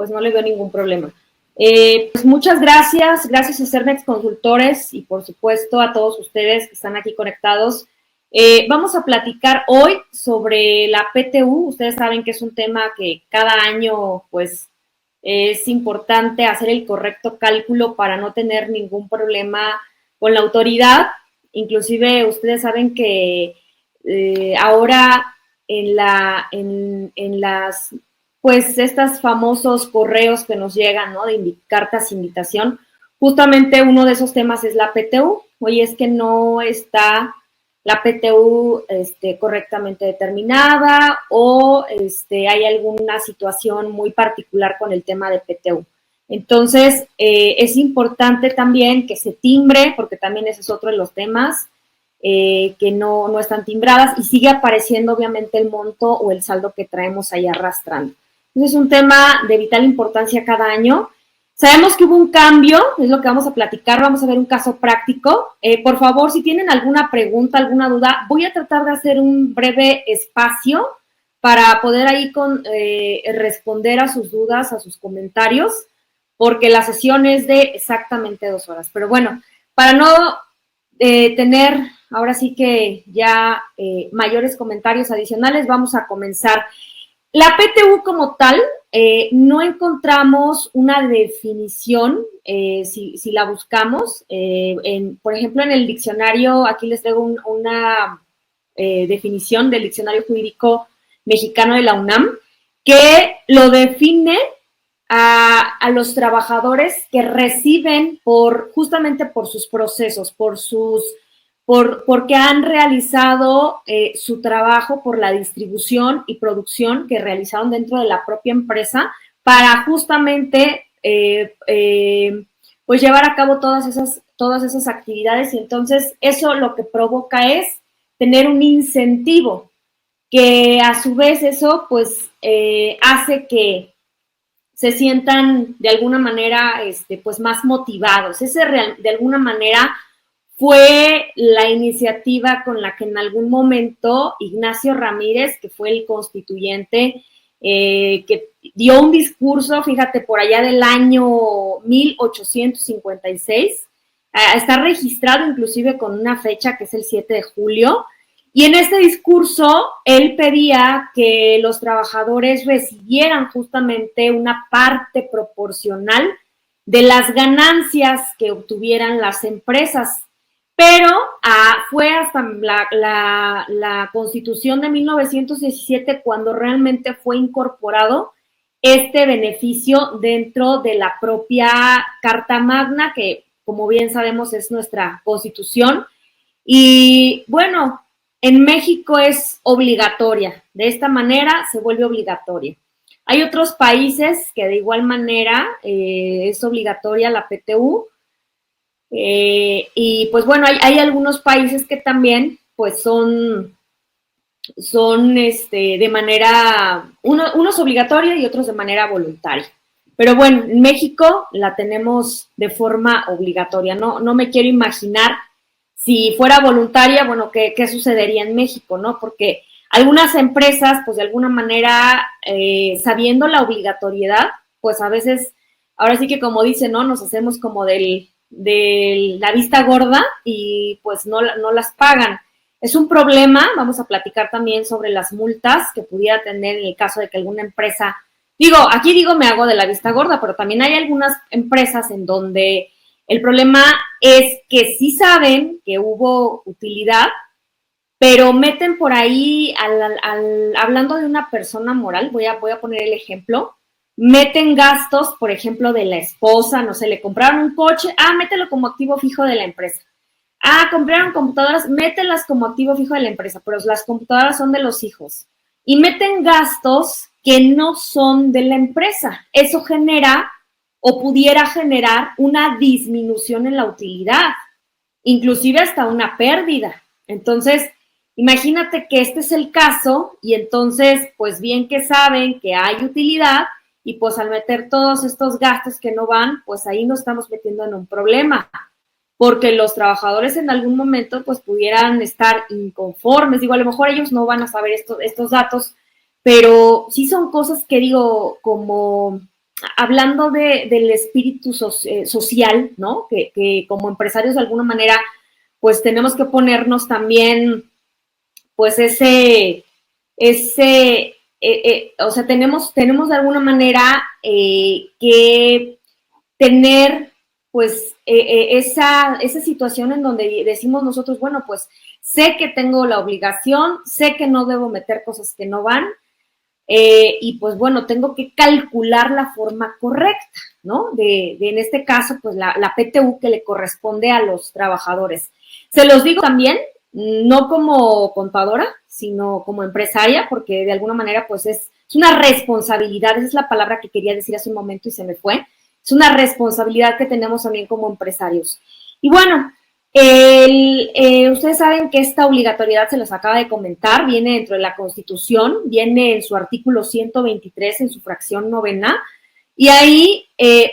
pues no le veo ningún problema. Pues muchas gracias a Cermex Consultores y por supuesto a todos ustedes que están aquí conectados. Vamos a platicar hoy sobre la PTU. Ustedes saben que es un tema que cada año pues es importante hacer el correcto cálculo para no tener ningún problema con la autoridad. Inclusive ustedes saben que ahora en las pues estos famosos correos que nos llegan, ¿no? De cartas de invitación, justamente uno de esos temas es la PTU. Oye, es que no está la PTU correctamente determinada o hay alguna situación muy particular con el tema de PTU. Entonces, es importante también que se timbre, porque también ese es otro de los temas, que no están timbradas y sigue apareciendo obviamente el monto o el saldo que traemos ahí arrastrando. Entonces, es un tema de vital importancia cada año. Sabemos que hubo un cambio, es lo que vamos a platicar, vamos a ver un caso práctico. Por favor, si tienen alguna pregunta, alguna duda, voy a tratar de hacer un breve espacio para poder ahí responder a sus dudas, a sus comentarios, porque la sesión es de exactamente 2 horas. Pero bueno, para no tener ahora sí que ya mayores comentarios adicionales, vamos a comenzar. La PTU como tal, no encontramos una definición, si la buscamos. Por ejemplo, en el diccionario, aquí les traigo una definición del Diccionario Jurídico Mexicano de la UNAM, que lo define a los trabajadores que reciben justamente por sus procesos, porque han realizado su trabajo por la distribución y producción que realizaron dentro de la propia empresa para justamente pues llevar a cabo todas esas actividades, y entonces eso lo que provoca es tener un incentivo que a su vez eso pues hace que se sientan de alguna manera pues más motivados. De alguna manera fue la iniciativa con la que en algún momento Ignacio Ramírez, que fue el constituyente, que dio un discurso, fíjate, por allá del año 1856, está registrado inclusive con una fecha que es el 7 de julio, y en este discurso él pedía que los trabajadores recibieran justamente una parte proporcional de las ganancias que obtuvieran las empresas. Pero fue hasta la Constitución de 1917 cuando realmente fue incorporado este beneficio dentro de la propia Carta Magna, que como bien sabemos es nuestra Constitución. Y bueno, en México es obligatoria. De esta manera se vuelve obligatoria. Hay otros países que de igual manera es obligatoria la PTU. Y pues bueno, hay algunos países que también pues son de manera, unos obligatoria y otros de manera voluntaria. Pero bueno, en México la tenemos de forma obligatoria. No me quiero imaginar si fuera voluntaria, bueno, ¿qué sucedería en México, no? Porque algunas empresas, pues de alguna manera, sabiendo la obligatoriedad, pues a veces, ahora sí que como dicen, ¿no? Nos hacemos como de la vista gorda y pues no las pagan. Es un problema. Vamos a platicar también sobre las multas que pudiera tener en el caso de que alguna empresa, aquí me hago de la vista gorda, pero también hay algunas empresas en donde el problema es que sí saben que hubo utilidad, pero meten por ahí, hablando de una persona moral, voy a poner el ejemplo, meten gastos, por ejemplo, de la esposa, no sé, le compraron un coche, mételo como activo fijo de la empresa. Compraron computadoras, mételas como activo fijo de la empresa, pero las computadoras son de los hijos. Y meten gastos que no son de la empresa. Eso genera o pudiera generar una disminución en la utilidad, inclusive hasta una pérdida. Entonces, imagínate que este es el caso y entonces, pues bien que saben que hay utilidad y pues al meter todos estos gastos que no van, pues ahí nos estamos metiendo en un problema, porque los trabajadores en algún momento pues pudieran estar inconformes. A lo mejor ellos no van a saber estos datos, pero sí son cosas que como hablando del espíritu social, ¿no? Que como empresarios de alguna manera, pues tenemos que ponernos también, pues o sea, tenemos de alguna manera que tener, pues, esa situación en donde decimos nosotros, bueno, pues, sé que tengo la obligación, sé que no debo meter cosas que no van, y pues bueno, tengo que calcular la forma correcta, ¿no? En este caso, pues la PTU que le corresponde a los trabajadores. Se los digo también, no como contadora, sino como empresaria, porque de alguna manera, pues es una responsabilidad, esa es la palabra que quería decir hace un momento y se me fue. Es una responsabilidad que tenemos también como empresarios. Y bueno, ustedes saben que esta obligatoriedad, se los acaba de comentar, viene dentro de la Constitución, viene en su artículo 123, en su fracción novena, y ahí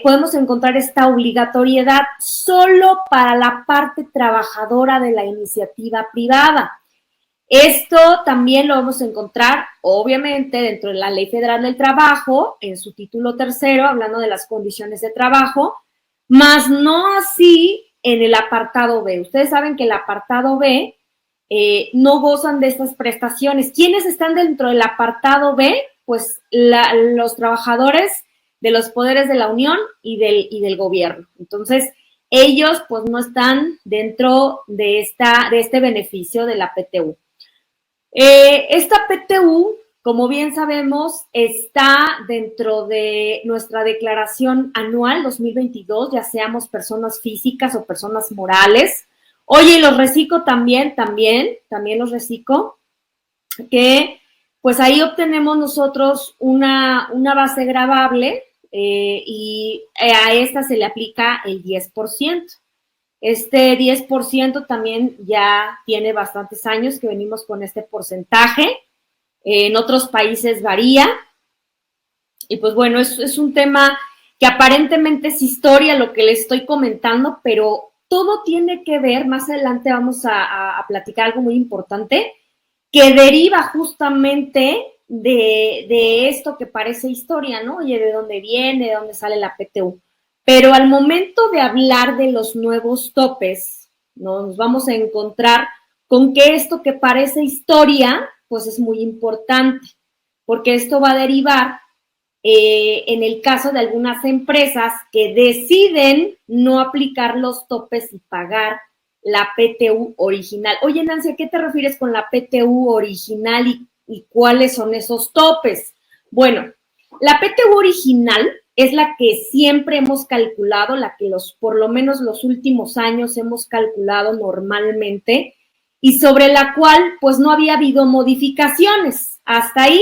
podemos encontrar esta obligatoriedad solo para la parte trabajadora de la iniciativa privada. Esto también lo vamos a encontrar, obviamente, dentro de la Ley Federal del Trabajo, en su título tercero, hablando de las condiciones de trabajo, más no así en el apartado B. Ustedes saben que el apartado B no gozan de estas prestaciones. ¿Quiénes están dentro del apartado B? Pues los trabajadores de los poderes de la Unión y del gobierno. Entonces, ellos pues no están dentro de este beneficio de la PTU. Esta PTU, como bien sabemos, está dentro de nuestra declaración anual 2022, ya seamos personas físicas o personas morales. Oye, y los reciclo también los reciclo, que pues ahí obtenemos nosotros una base gravable y a esta se le aplica el 10%. Este 10% también ya tiene bastantes años que venimos con este porcentaje. En otros países varía. Y pues bueno, es un tema que aparentemente es historia lo que les estoy comentando, pero todo tiene que ver, más adelante vamos a platicar algo muy importante, que deriva justamente de esto que parece historia, ¿no? Oye, ¿de dónde viene? ¿De dónde sale la PTU? Pero al momento de hablar de los nuevos topes, nos vamos a encontrar con que esto que parece historia, pues es muy importante, porque esto va a derivar en el caso de algunas empresas que deciden no aplicar los topes y pagar la PTU original. Oye, Nancy, ¿a qué te refieres con la PTU original y cuáles son esos topes? Bueno, la PTU original es la que siempre hemos calculado, la que por lo menos los últimos años hemos calculado normalmente y sobre la cual pues no había habido modificaciones. Hasta ahí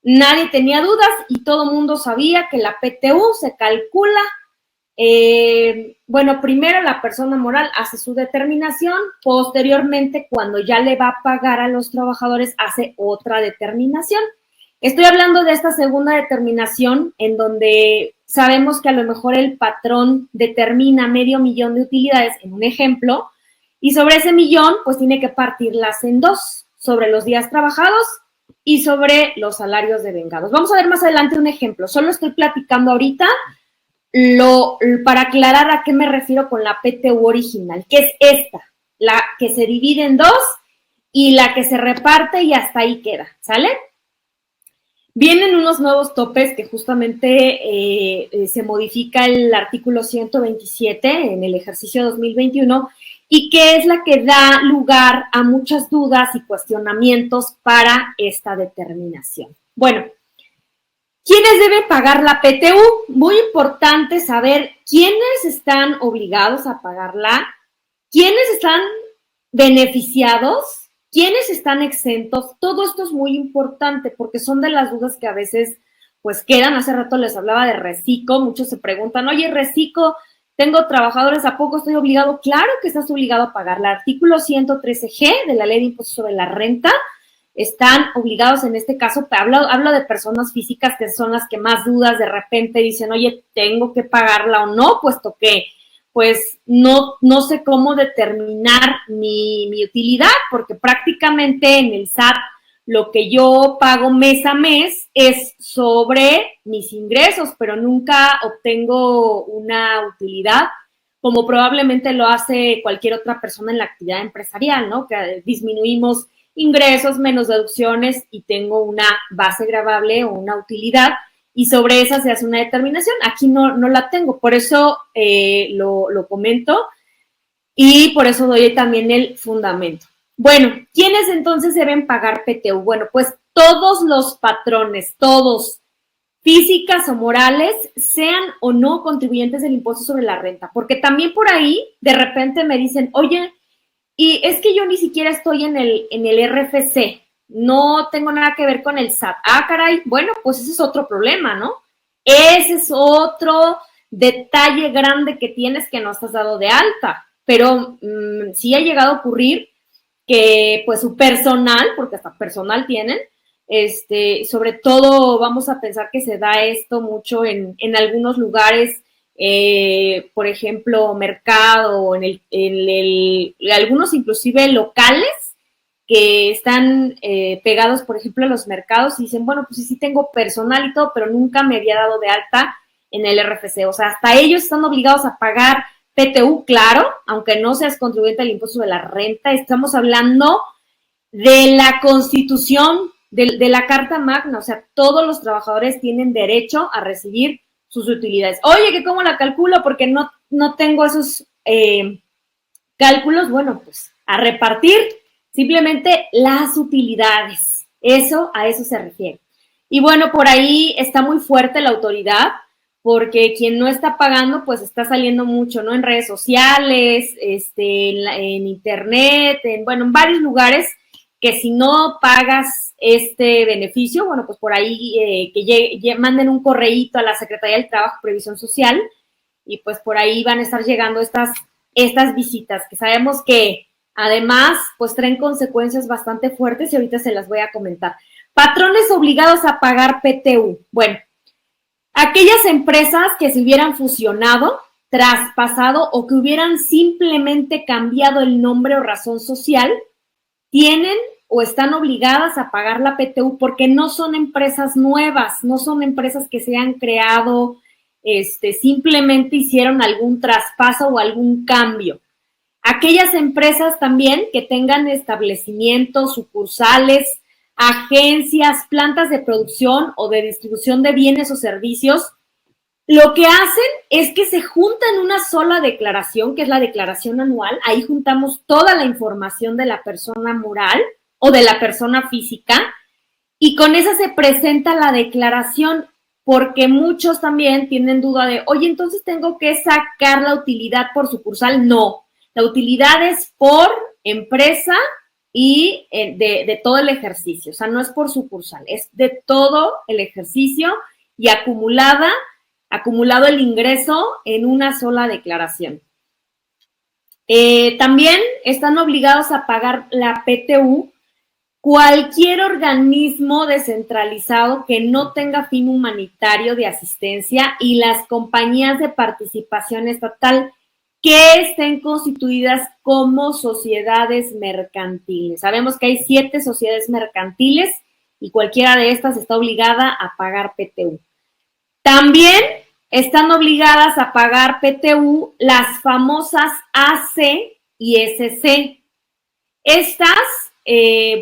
nadie tenía dudas y todo el mundo sabía que la PTU se calcula. Bueno, primero la persona moral hace su determinación, posteriormente cuando ya le va a pagar a los trabajadores hace otra determinación. Estoy hablando de esta segunda determinación en donde sabemos que a lo mejor el patrón determina $500,000 de utilidades en un ejemplo y sobre ese millón pues tiene que partirlas en dos, sobre los días trabajados y sobre los salarios devengados. Vamos a ver más adelante un ejemplo, solo estoy platicando ahorita para aclarar a qué me refiero con la PTU original, que es esta, la que se divide en dos y la que se reparte y hasta ahí queda, ¿sale? Vienen unos nuevos topes que justamente se modifica el artículo 127 en el ejercicio 2021 y que es la que da lugar a muchas dudas y cuestionamientos para esta determinación. Bueno, ¿quiénes deben pagar la PTU? Muy importante saber quiénes están obligados a pagarla, quiénes están beneficiados, quiénes están exentos. Todo esto es muy importante porque son de las dudas que a veces pues quedan. Hace rato les hablaba de reciclo, muchos se preguntan, oye, reciclo, tengo trabajadores, ¿a poco estoy obligado? Claro que estás obligado a pagar. El artículo 113G de la Ley de Impuestos sobre la Renta están obligados, en este caso, hablo de personas físicas que son las que más dudas de repente dicen, oye, ¿tengo que pagarla o no? Puesto que pues no sé cómo determinar mi utilidad, porque prácticamente en el SAT lo que yo pago mes a mes es sobre mis ingresos, pero nunca obtengo una utilidad como probablemente lo hace cualquier otra persona en la actividad empresarial, ¿no? Que disminuimos ingresos menos deducciones y tengo una base gravable o una utilidad y sobre esa se hace una determinación. Aquí no la tengo, por eso lo comento y por eso doy también el fundamento. Bueno, ¿quiénes entonces deben pagar PTU? Bueno, pues todos los patrones, todos, físicas o morales, sean o no contribuyentes del impuesto sobre la renta, porque también por ahí de repente me dicen, oye, y es que yo ni siquiera estoy en el RFC, no tengo nada que ver con el SAT. Ah, caray, bueno, pues ese es otro problema, ¿no? Ese es otro detalle grande que tienes que no estás dado de alta, pero sí ha llegado a ocurrir que pues su personal, porque hasta personal tienen, sobre todo vamos a pensar que se da esto mucho en algunos lugares, por ejemplo, mercado, algunos inclusive locales que están pegados, por ejemplo, a los mercados y dicen, bueno, pues sí tengo personal y todo, pero nunca me había dado de alta en el RFC. O sea, hasta ellos están obligados a pagar PTU, claro, aunque no seas contribuyente al impuesto de la renta. Estamos hablando de la Constitución, de la Carta Magna, o sea, todos los trabajadores tienen derecho a recibir sus utilidades. Oye, ¿que cómo la calculo? Porque no tengo esos cálculos. Bueno, pues a repartir simplemente las utilidades. A eso se refiere. Y bueno, por ahí está muy fuerte la autoridad, porque quien no está pagando, pues está saliendo mucho, ¿no? En redes sociales, en internet, en varios lugares, que si no pagas este beneficio, bueno, pues por ahí que manden un correíto a la Secretaría del Trabajo y Previsión Social y pues por ahí van a estar llegando estas visitas, que sabemos que además pues traen consecuencias bastante fuertes y ahorita se las voy a comentar. Patrones obligados a pagar PTU. Bueno, aquellas empresas que se hubieran fusionado, traspasado o que hubieran simplemente cambiado el nombre o razón social, tienen o están obligadas a pagar la PTU porque no son empresas nuevas, no son empresas que se han creado, simplemente hicieron algún traspaso o algún cambio. Aquellas empresas también que tengan establecimientos, sucursales, agencias, plantas de producción o de distribución de bienes o servicios, lo que hacen es que se juntan una sola declaración, que es la declaración anual. Ahí juntamos toda la información de la persona moral o de la persona física y con esa se presenta la declaración, porque muchos también tienen duda de, oye, entonces tengo que sacar la utilidad por sucursal. No, la utilidad es por empresa y de todo el ejercicio, o sea, no es por sucursal, es de todo el ejercicio y acumulado el ingreso en una sola declaración. También están obligados a pagar la PTU cualquier organismo descentralizado que no tenga fin humanitario de asistencia y las compañías de participación estatal que estén constituidas como sociedades mercantiles. Sabemos que hay 7 sociedades mercantiles y cualquiera de estas está obligada a pagar PTU. También están obligadas a pagar PTU las famosas AC y SC. Estas,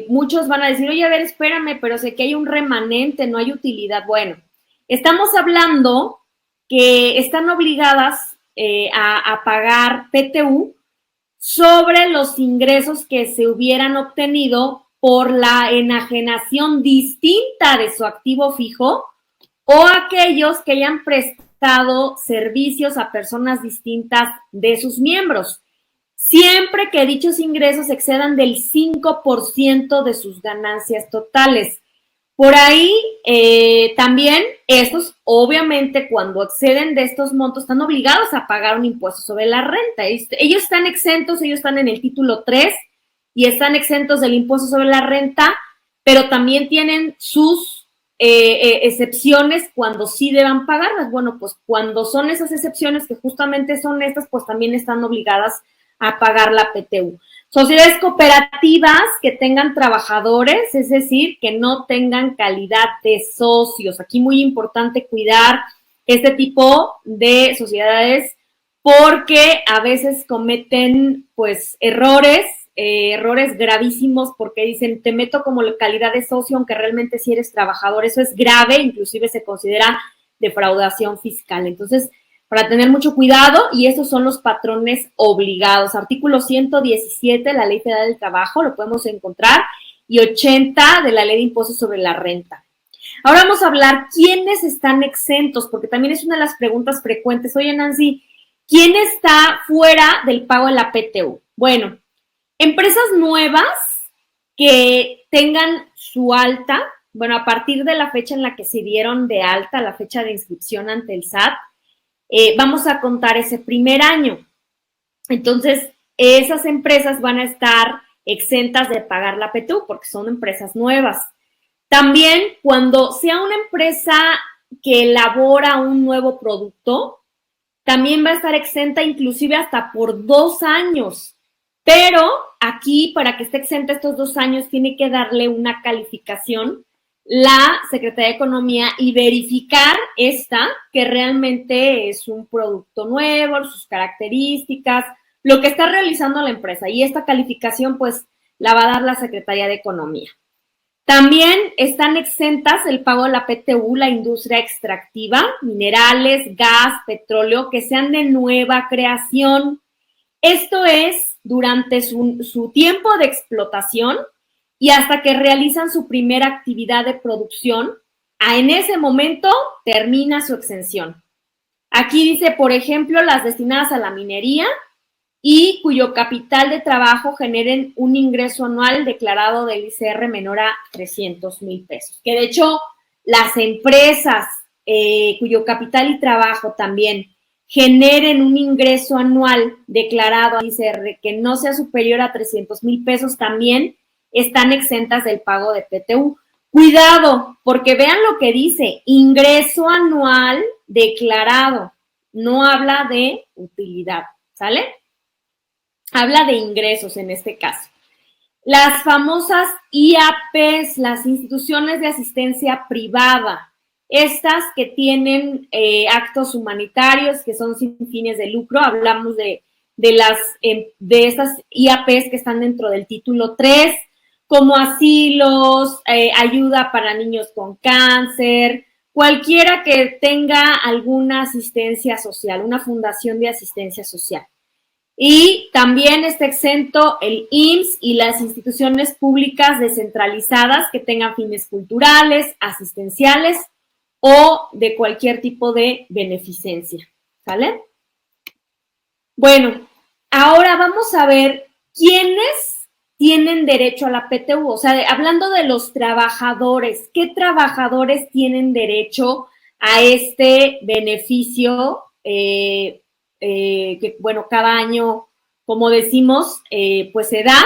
muchos van a decir, oye, a ver, espérame, pero sé que hay un remanente, no hay utilidad. Bueno, estamos hablando que están obligadas a pagar PTU sobre los ingresos que se hubieran obtenido por la enajenación distinta de su activo fijo o aquellos que hayan prestado servicios a personas distintas de sus miembros, siempre que dichos ingresos excedan del 5% de sus ganancias totales. Por ahí también estos, obviamente, cuando exceden de estos montos, están obligados a pagar un impuesto sobre la renta. Ellos están exentos, ellos están en el título 3 y están exentos del impuesto sobre la renta, pero también tienen sus excepciones cuando sí deban pagarlas. Bueno, pues cuando son esas excepciones, que justamente son estas, pues también están obligadas a pagar la PTU. Sociedades cooperativas que tengan trabajadores, es decir, que no tengan calidad de socios. Aquí muy importante cuidar este tipo de sociedades porque a veces cometen pues errores gravísimos porque dicen te meto como calidad de socio aunque realmente si eres trabajador. Eso es grave, inclusive se considera defraudación fiscal. Entonces, para tener mucho cuidado, y esos son los patrones obligados. Artículo 117 de la Ley Federal del Trabajo, lo podemos encontrar, y 80 de la Ley de Impuestos sobre la Renta. Ahora vamos a hablar quiénes están exentos, porque también es una de las preguntas frecuentes. Oye, Nancy, ¿quién está fuera del pago de la PTU? Bueno, empresas nuevas que tengan su alta, bueno, a partir de la fecha en la que se dieron de alta, la fecha de inscripción ante el SAT, vamos a contar ese primer año. Entonces, esas empresas van a estar exentas de pagar la PTU porque son empresas nuevas. También, cuando sea una empresa que elabora un nuevo producto, también va a estar exenta inclusive hasta por 2 años. Pero aquí, para que esté exenta estos 2 años, tiene que darle una calificación la Secretaría de Economía y verificar que realmente es un producto nuevo, sus características, lo que está realizando la empresa. Y esta calificación, pues, la va a dar la Secretaría de Economía. También están exentas el pago de la PTU, la industria extractiva, minerales, gas, petróleo, que sean de nueva creación. Esto es durante su tiempo de explotación y hasta que realizan su primera actividad de producción, en ese momento termina su exención. Aquí dice, por ejemplo, las destinadas a la minería y cuyo capital de trabajo generen un ingreso anual declarado del ICR menor a 300,000 pesos. Que de hecho, las empresas cuyo capital y trabajo también generen un ingreso anual declarado al ICR que no sea superior a 300,000 pesos también están exentas del pago de PTU. Cuidado, porque vean lo que dice, ingreso anual declarado, no habla de utilidad, ¿sale? Habla de ingresos en este caso. Las famosas IAPs, las instituciones de asistencia privada, estas que tienen actos humanitarios que son sin fines de lucro, hablamos de estas IAPs que están dentro del título 3, como asilos, ayuda para niños con cáncer, cualquiera que tenga alguna asistencia social, una fundación de asistencia social. Y también está exento el IMSS y las instituciones públicas descentralizadas que tengan fines culturales, asistenciales o de cualquier tipo de beneficencia, ¿sale? Bueno, ahora vamos a ver quiénes tienen derecho a la PTU, o sea, hablando de los trabajadores, ¿qué trabajadores tienen derecho a este beneficio? Que, bueno, cada año, como decimos, pues se da.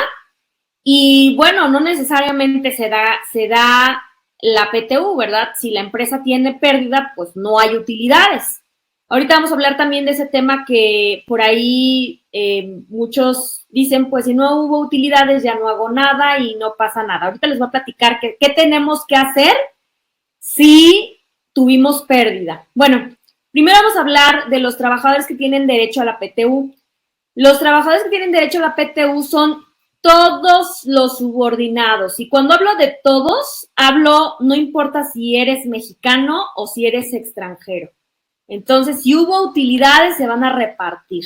Y, bueno, no necesariamente se da la PTU, ¿verdad? Si la empresa tiene pérdida, pues no hay utilidades. Ahorita vamos a hablar también de ese tema que por ahí muchos dicen, pues si no hubo utilidades ya no hago nada y no pasa nada. Ahorita les voy a platicar qué tenemos que hacer si tuvimos pérdida. Bueno, primero vamos a hablar de los trabajadores que tienen derecho a la PTU. Los trabajadores que tienen derecho a la PTU son todos los subordinados. Y cuando hablo de todos, no importa si eres mexicano o si eres extranjero. Entonces, si hubo utilidades, se van a repartir.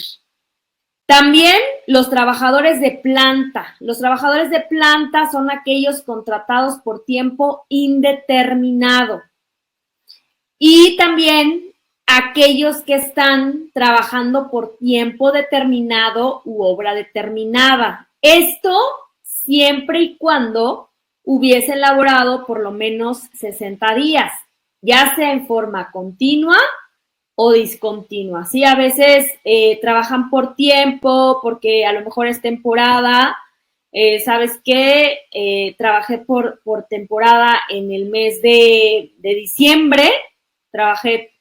También los trabajadores de planta. Los trabajadores de planta son aquellos contratados por tiempo indeterminado. Y también aquellos que están trabajando por tiempo determinado u obra determinada. Esto siempre y cuando hubiese laborado por lo menos 60 días, ya sea en forma continua o discontinua. Sí, a veces trabajan por tiempo, porque a lo mejor es temporada. ¿Sabes qué? Trabajé por temporada en el mes de diciembre, trabajé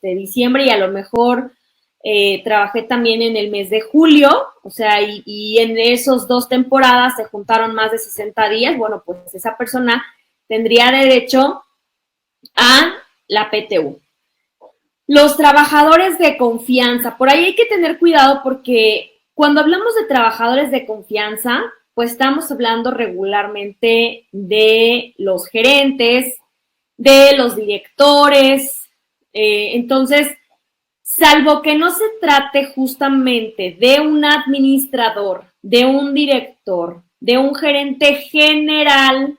diciembre y a lo mejor trabajé también en el mes de julio, o sea, y en esos 2 temporadas se juntaron más de 60 días, bueno, pues esa persona tendría derecho a la PTU. Los trabajadores de confianza, por ahí hay que tener cuidado porque cuando hablamos de trabajadores de confianza, pues estamos hablando regularmente de los gerentes, de los directores, entonces, salvo que no se trate justamente de un administrador, de un director, de un gerente general,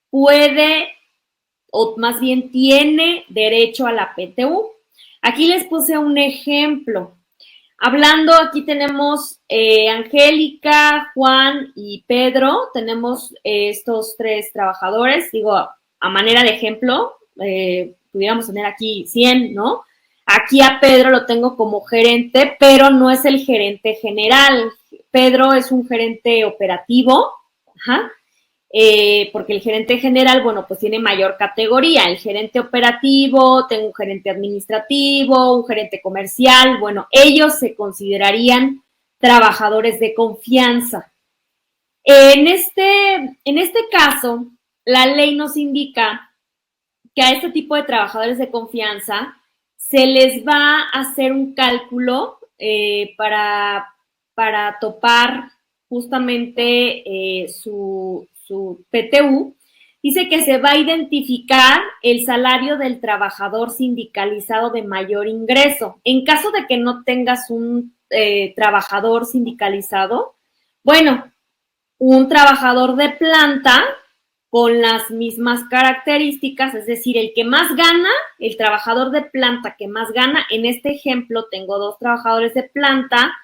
puede o más bien tiene derecho a la PTU. Aquí les puse un ejemplo. Hablando, aquí tenemos Angélica, Juan y Pedro. Tenemos estos 3 trabajadores. Digo, a manera de ejemplo, pudiéramos tener aquí 100, ¿no? Aquí a Pedro lo tengo como gerente, pero no es el gerente general. Pedro es un gerente operativo, ajá, porque el gerente general, bueno, pues tiene mayor categoría. El gerente operativo, tengo un gerente administrativo, un gerente comercial, bueno, ellos se considerarían trabajadores de confianza. En este caso, la ley nos indica que a este tipo de trabajadores de confianza se les va a hacer un cálculo para topar justamente su PTU. Dice que se va a identificar el salario del trabajador sindicalizado de mayor ingreso. En caso de que no tengas un trabajador sindicalizado, bueno, un trabajador de planta con las mismas características, es decir, el que más gana, el trabajador de planta que más gana, en este ejemplo tengo 2 trabajadores de planta,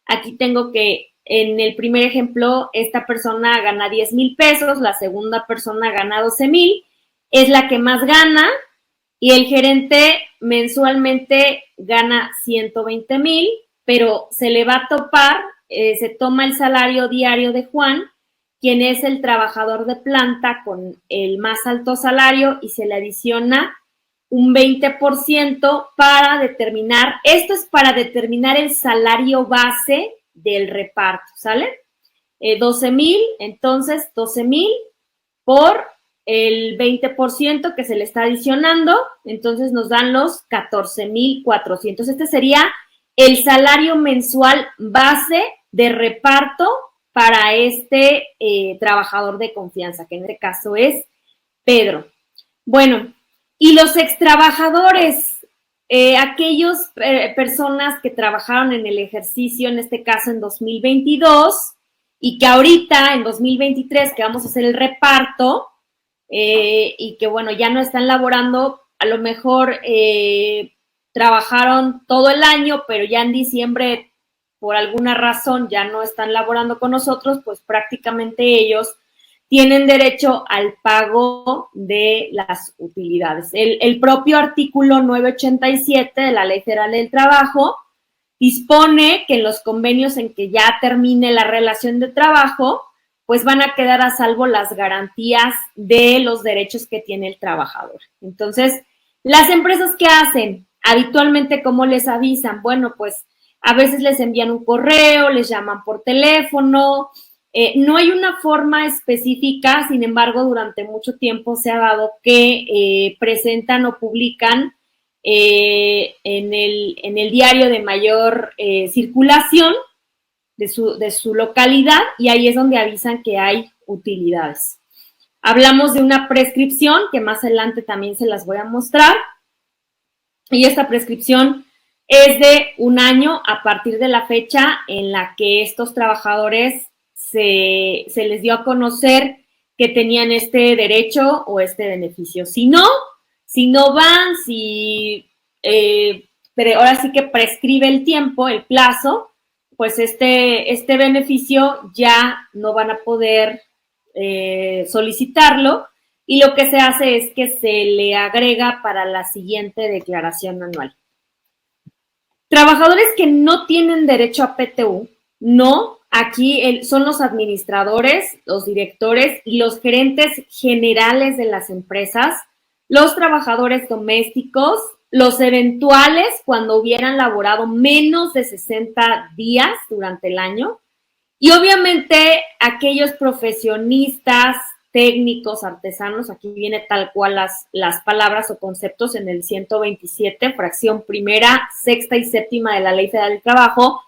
aquí tengo que en el primer ejemplo esta persona gana 10,000 pesos, la segunda persona gana 12,000, es la que más gana y el gerente mensualmente gana 120,000, pero se le va a topar, se toma el salario diario de Juan, quien es el trabajador de planta con el más alto salario y se le adiciona un 20% para determinar, esto es para determinar el salario base del reparto, ¿sale? 12,000, entonces 12,000 por el 20% que se le está adicionando, entonces nos dan los 14,400. Este sería el salario mensual base de reparto para este trabajador de confianza, que en este caso es Pedro. Bueno, y los extrabajadores, aquellas personas que trabajaron en el ejercicio, en este caso en 2022, y que ahorita en 2023 que vamos a hacer el reparto, y que bueno, ya no están laborando, a lo mejor trabajaron todo el año, pero ya en diciembre por alguna razón ya no están laborando con nosotros, pues prácticamente ellos tienen derecho al pago de las utilidades. El propio artículo 987 de la Ley Federal del Trabajo dispone que en los convenios en que ya termine la relación de trabajo, pues van a quedar a salvo las garantías de los derechos que tiene el trabajador. Entonces, las empresas, ¿qué hacen? Habitualmente, ¿cómo les avisan? Bueno, pues a veces les envían un correo, les llaman por teléfono. No hay una forma específica, sin embargo, durante mucho tiempo se ha dado que presentan o publican en el diario de mayor circulación de su localidad y ahí es donde avisan que hay utilidades. Hablamos de una prescripción que más adelante también se las voy a mostrar y esta prescripción es de 1 año a partir de la fecha en la que estos trabajadores se les dio a conocer que tenían este derecho o este beneficio. Si no van, pero ahora sí que prescribe el tiempo, el plazo, pues este beneficio ya no van a poder solicitarlo y lo que se hace es que se le agrega para la siguiente declaración anual. Trabajadores que no tienen derecho a PTU, no, aquí son los administradores, los directores y los gerentes generales de las empresas, los trabajadores domésticos los eventuales cuando hubieran laborado menos de 60 días durante el año, y obviamente aquellos profesionistas, técnicos, artesanos, aquí viene tal cual las palabras o conceptos en el 127, fracción primera, sexta y séptima de la Ley Federal del Trabajo,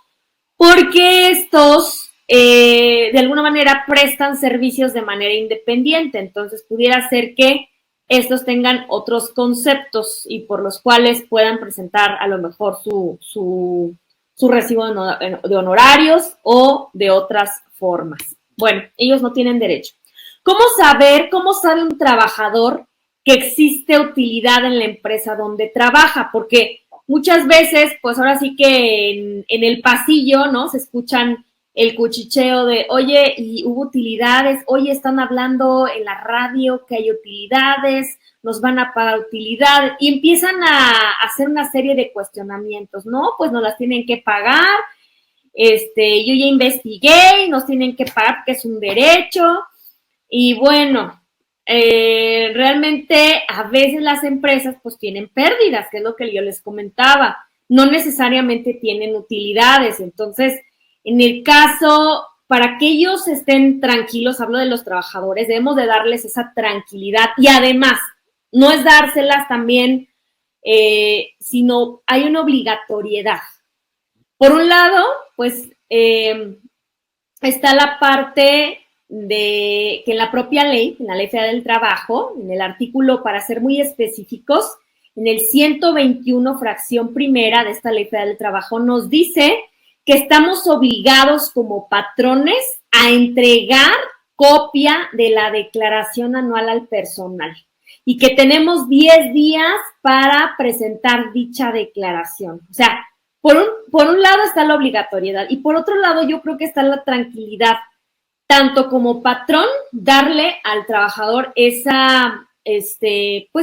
porque estos de alguna manera prestan servicios de manera independiente. Entonces pudiera ser que estos tengan otros conceptos y por los cuales puedan presentar a lo mejor su recibo de honorarios o de otras formas. Bueno, ellos no tienen derecho. ¿Cómo sabe un trabajador que existe utilidad en la empresa donde trabaja? Porque muchas veces, pues ahora sí que en el pasillo, ¿no? Se escuchan el cuchicheo de, oye, y hubo utilidades, oye, están hablando en la radio que hay utilidades, nos van a pagar utilidades, y empiezan a hacer una serie de cuestionamientos, ¿no? Pues nos las tienen que pagar, yo ya investigué, nos tienen que pagar porque es un derecho, y bueno, realmente a veces las empresas pues tienen pérdidas, que es lo que yo les comentaba, no necesariamente tienen utilidades. Entonces, en el caso, para que ellos estén tranquilos, hablo de los trabajadores, debemos de darles esa tranquilidad, y además, no es dárselas también, sino hay una obligatoriedad. Por un lado, pues está la parte de que en la propia ley, en la Ley Federal del Trabajo, en el artículo, para ser muy específicos, en el 121, fracción primera de esta Ley Federal del Trabajo, nos dice que estamos obligados como patrones a entregar copia de la declaración anual al personal y que tenemos 10 días para presentar dicha declaración. O sea, por un lado está la obligatoriedad y por otro lado yo creo que está la tranquilidad, tanto como patrón, darle al trabajador esa, pues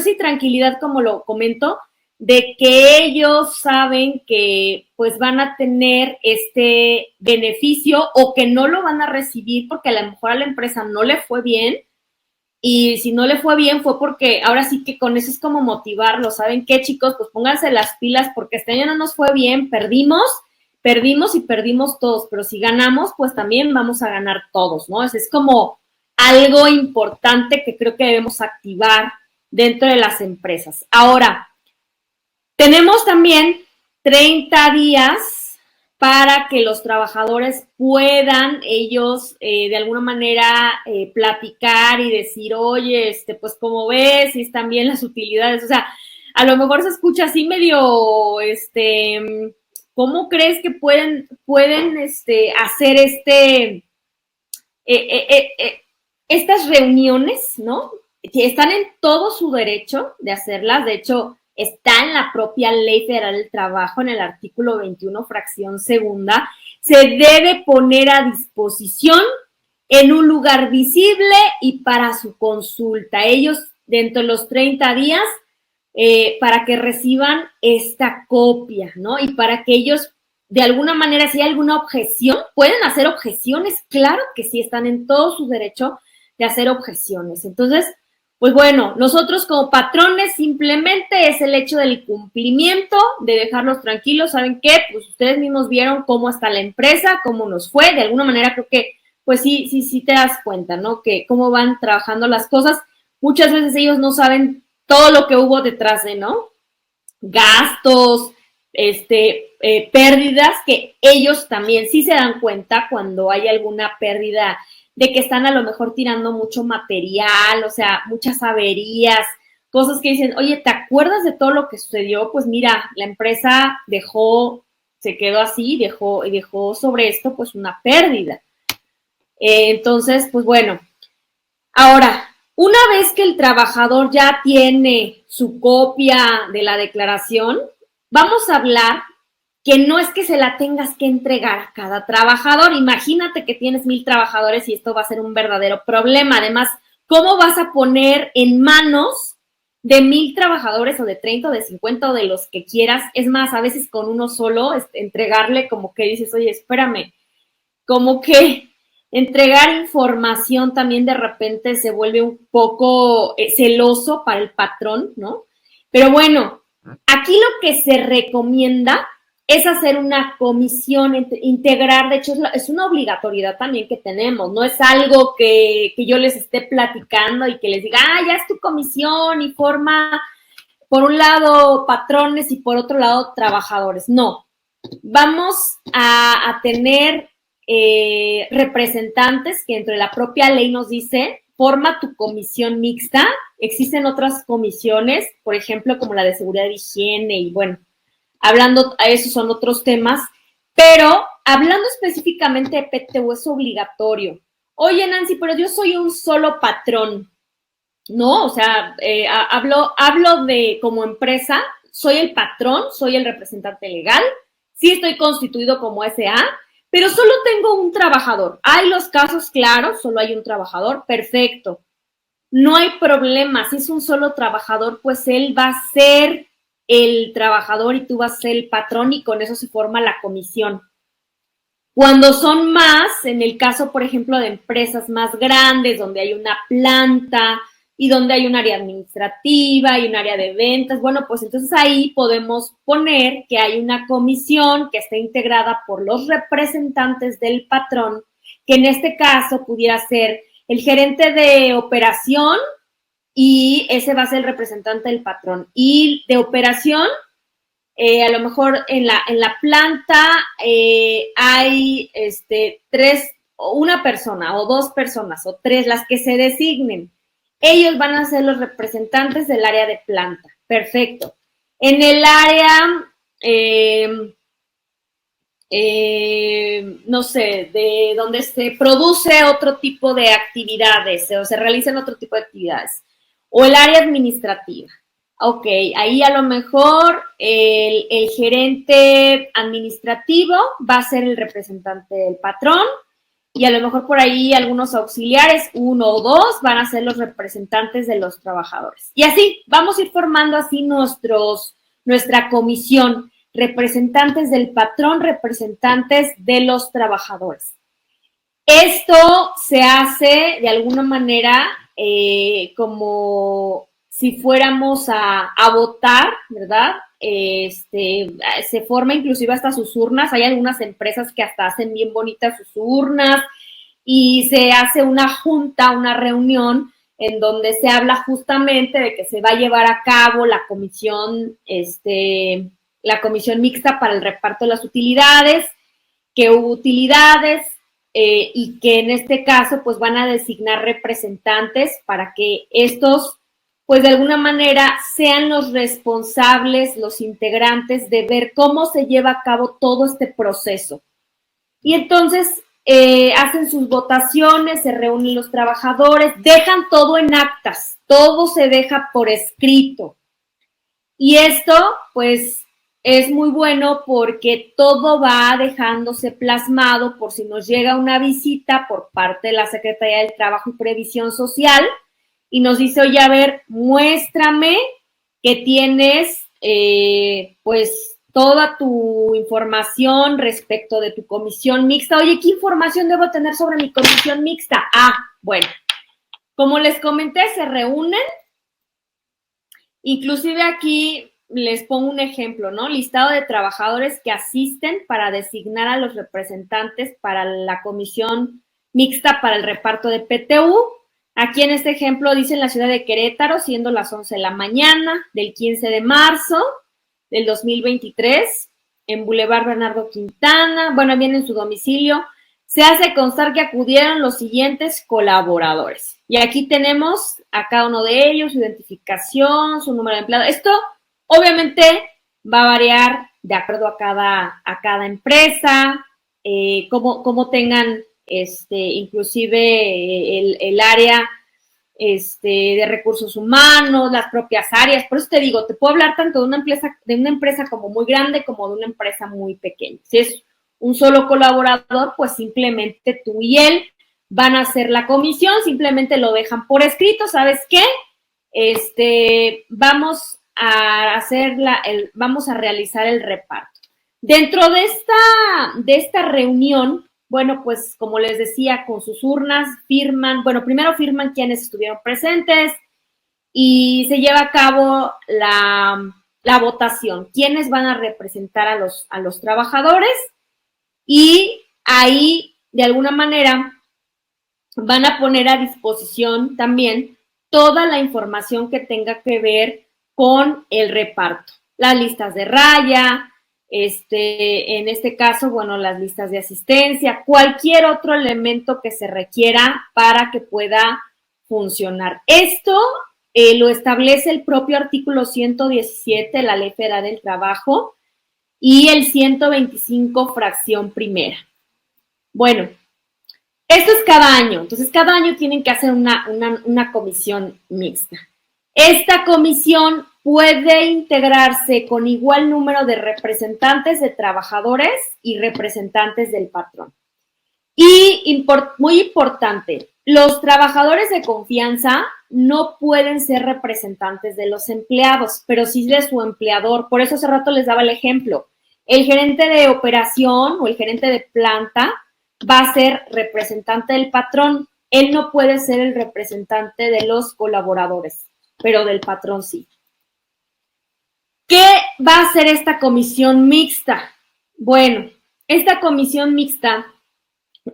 sí, tranquilidad, como lo comento, de que ellos saben que pues van a tener este beneficio o que no lo van a recibir porque a lo mejor a la empresa no le fue bien, y si no le fue bien fue porque ahora sí que con eso es como motivarlo. ¿Saben qué, chicos? Pues pónganse las pilas porque este año no nos fue bien, perdimos y perdimos todos, pero si ganamos, pues también vamos a ganar todos, ¿no? Es como algo importante que creo que debemos activar dentro de las empresas. Ahora, tenemos también 30 días para que los trabajadores puedan ellos de alguna manera platicar y decir, oye, pues como ves, si están bien las utilidades. O sea, a lo mejor se escucha así medio, ¿cómo crees que pueden hacer estas reuniones, ¿no? Que están en todo su derecho de hacerlas. De hecho, está en la propia Ley Federal del Trabajo, en el artículo 21, fracción segunda. Se debe poner a disposición en un lugar visible y para su consulta. Ellos, dentro de los 30 días, para que reciban esta copia, ¿no? Y para que ellos, de alguna manera, si hay alguna objeción, pueden hacer objeciones. Claro que sí, están en todo su derecho de hacer objeciones. Entonces, pues bueno, nosotros como patrones simplemente es el hecho del cumplimiento, de dejarlos tranquilos. ¿Saben qué? Pues ustedes mismos vieron cómo está la empresa, cómo nos fue. De alguna manera creo que, pues sí te das cuenta, ¿no? Que cómo van trabajando las cosas. Muchas veces ellos no saben todo lo que hubo detrás de, ¿no? Gastos, pérdidas, que ellos también sí se dan cuenta cuando hay alguna pérdida, de que están a lo mejor tirando mucho material, o sea, muchas averías, cosas que dicen, oye, ¿te acuerdas de todo lo que sucedió? Pues mira, la empresa se quedó así, dejó sobre esto pues una pérdida. Entonces, pues bueno, ahora, una vez que el trabajador ya tiene su copia de la declaración, vamos a hablar que no es que se la tengas que entregar a cada trabajador. Imagínate que tienes 1000 trabajadores y esto va a ser un verdadero problema. Además, ¿cómo vas a poner en manos de 1000 trabajadores o de 30 o de 50 o de los que quieras? Es más, a veces con uno solo, entregarle como que dices, oye, espérame, como que entregar información también de repente se vuelve un poco celoso para el patrón, ¿no? Pero bueno, Aquí lo que se recomienda es hacer una comisión, integrar, de hecho es una obligatoriedad también que tenemos, no es algo que yo les esté platicando y que les diga, ya es tu comisión y forma, por un lado, patrones y por otro lado, trabajadores. No, vamos a tener representantes que dentro de la propia ley nos dice, forma tu comisión mixta. Existen otras comisiones, por ejemplo, como la de seguridad y higiene, y bueno, hablando, a esos son otros temas, pero hablando específicamente de PTU es obligatorio. Oye, Nancy, pero yo soy un solo patrón, ¿no? O sea, hablo de como empresa, soy el patrón, soy el representante legal, sí estoy constituido como SA, pero solo tengo un trabajador. Hay los casos claros, solo hay un trabajador, perfecto. No hay problema, si es un solo trabajador, pues él va a ser el trabajador y tú vas a ser el patrón y con eso se forma la comisión. Cuando son más, en el caso, por ejemplo, de empresas más grandes, donde hay una planta y donde hay un área administrativa y un área de ventas, bueno, pues entonces ahí podemos poner que hay una comisión que está integrada por los representantes del patrón, que en este caso pudiera ser el gerente de operación y ese va a ser el representante del patrón. Y de operación, a lo mejor en la planta hay una persona o dos personas o tres, las que se designen. Ellos van a ser los representantes del área de planta. Perfecto. En el área, no sé, de donde se produce otro tipo de actividades o se realizan otro tipo de actividades. O el área administrativa. Ok, ahí a lo mejor el gerente administrativo va a ser el representante del patrón y a lo mejor por ahí algunos auxiliares, uno o dos, van a ser los representantes de los trabajadores. Y así, vamos a ir formando así nuestra comisión, representantes del patrón, representantes de los trabajadores. Esto se hace de alguna manera como si fuéramos a votar, ¿verdad? Se forma inclusive hasta sus urnas. Hay algunas empresas que hasta hacen bien bonitas sus urnas y se hace una junta, una reunión en donde se habla justamente de que se va a llevar a cabo la comisión mixta para el reparto de las utilidades, que hubo utilidades, y que en este caso pues van a designar representantes para que estos pues de alguna manera sean los responsables, los integrantes de ver cómo se lleva a cabo todo este proceso. Y entonces hacen sus votaciones, se reúnen los trabajadores, dejan todo en actas, todo se deja por escrito. Y esto pues es muy bueno porque todo va dejándose plasmado por si nos llega una visita por parte de la Secretaría del Trabajo y Previsión Social y nos dice, oye, a ver, muéstrame que tienes pues toda tu información respecto de tu comisión mixta. Oye, ¿qué información debo tener sobre mi comisión mixta? Bueno, como les comenté, se reúnen. Inclusive aquí les pongo un ejemplo, ¿no? Listado de trabajadores que asisten para designar a los representantes para la comisión mixta para el reparto de PTU. Aquí en este ejemplo dice en la ciudad de Querétaro, siendo las 11 de la mañana del 15 de marzo del 2023, en Boulevard Bernardo Quintana, bueno, viene en su domicilio, se hace constar que acudieron los siguientes colaboradores. Y aquí tenemos a cada uno de ellos, su identificación, su número de empleado. Esto obviamente va a variar de acuerdo a cada empresa, cómo tengan inclusive el área de recursos humanos, las propias áreas. Por eso te digo, te puedo hablar tanto de una empresa como muy grande como de una empresa muy pequeña. Si es un solo colaborador, pues simplemente tú y él van a hacer la comisión, simplemente lo dejan por escrito, ¿sabes qué? Vamos a vamos a realizar el reparto. Dentro de esta reunión, bueno, pues como les decía, con sus urnas firman, bueno, primero firman quienes estuvieron presentes y se lleva a cabo la votación, quiénes van a representar a los trabajadores, y ahí, de alguna manera, van a poner a disposición también toda la información que tenga que ver con el reparto. Las listas de raya, en este caso, bueno, las listas de asistencia, cualquier otro elemento que se requiera para que pueda funcionar. Esto lo establece el propio artículo 117 de la Ley Federal del Trabajo y el 125, fracción primera. Bueno, esto es cada año, entonces cada año tienen que hacer una comisión mixta. Esta comisión puede integrarse con igual número de representantes de trabajadores y representantes del patrón. Y muy importante, los trabajadores de confianza no pueden ser representantes de los empleados, pero sí de su empleador. Por eso hace rato les daba el ejemplo. El gerente de operación o el gerente de planta va a ser representante del patrón. Él no puede ser el representante de los colaboradores, pero del patrón sí. ¿Qué va a hacer esta comisión mixta? Bueno, esta comisión mixta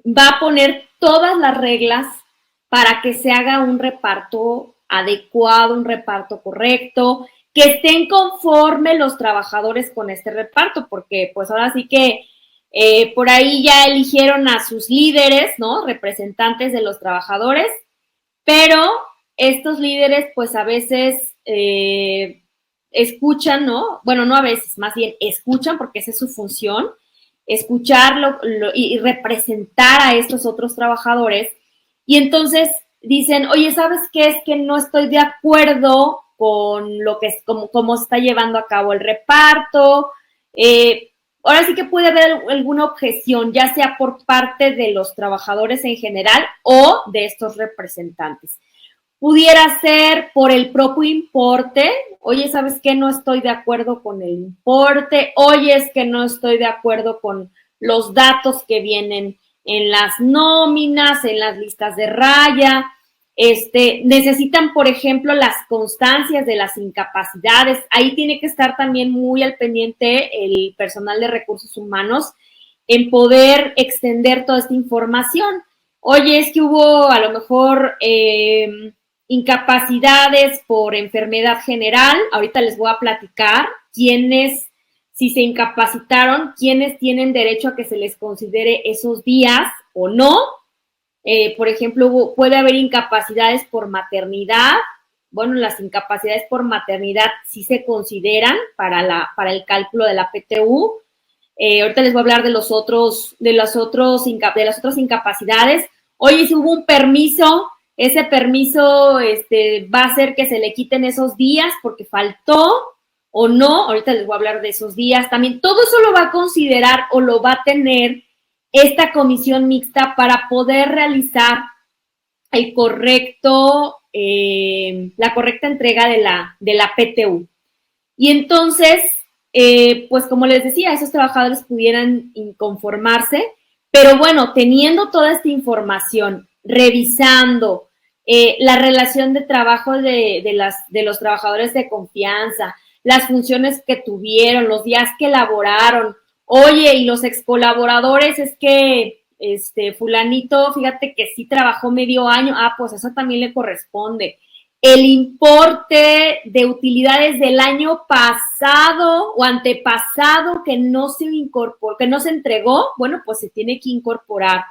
va a poner todas las reglas para que se haga un reparto adecuado, un reparto correcto, que estén conforme los trabajadores con este reparto, porque pues ahora sí que por ahí ya eligieron a sus líderes, ¿no? Representantes de los trabajadores, pero estos líderes pues a veces escuchan, ¿no? Bueno, no a veces, más bien escuchan porque esa es su función, escucharlo y representar a estos otros trabajadores, y entonces dicen, oye, ¿sabes qué? Es que no estoy de acuerdo con lo que es, cómo se está llevando a cabo el reparto. Ahora sí que puede haber alguna objeción, ya sea por parte de los trabajadores en general o de estos representantes. Pudiera ser por el propio importe. Oye, ¿sabes qué? No estoy de acuerdo con el importe. Oye, es que no estoy de acuerdo con los datos que vienen en las nóminas, en las listas de raya. Necesitan, por ejemplo, las constancias de las incapacidades. Ahí tiene que estar también muy al pendiente el personal de recursos humanos en poder extender toda esta información. Oye, es que hubo a lo mejor incapacidades por enfermedad general. Ahorita les voy a platicar quiénes, si se incapacitaron, quiénes tienen derecho a que se les considere esos días o no. Por ejemplo, puede haber incapacidades por maternidad. Bueno, las incapacidades por maternidad sí se consideran para el cálculo de la PTU. Ahorita les voy a hablar de las otras incapacidades. Oye, si hubo un permiso, ese permiso va a hacer que se le quiten esos días porque faltó o no. Ahorita les voy a hablar de esos días. También todo eso lo va a considerar o lo va a tener esta comisión mixta para poder realizar la correcta entrega de la PTU. Y entonces, pues como les decía, esos trabajadores pudieran inconformarse, pero bueno, teniendo toda esta información, revisando la relación de trabajo de los trabajadores de confianza, las funciones que tuvieron, los días que elaboraron. Oye, y los ex colaboradores, es que fulanito, fíjate que sí trabajó medio año, pues eso también le corresponde. El importe de utilidades del año pasado o antepasado que no se incorporó, que no se entregó, bueno, pues se tiene que incorporar.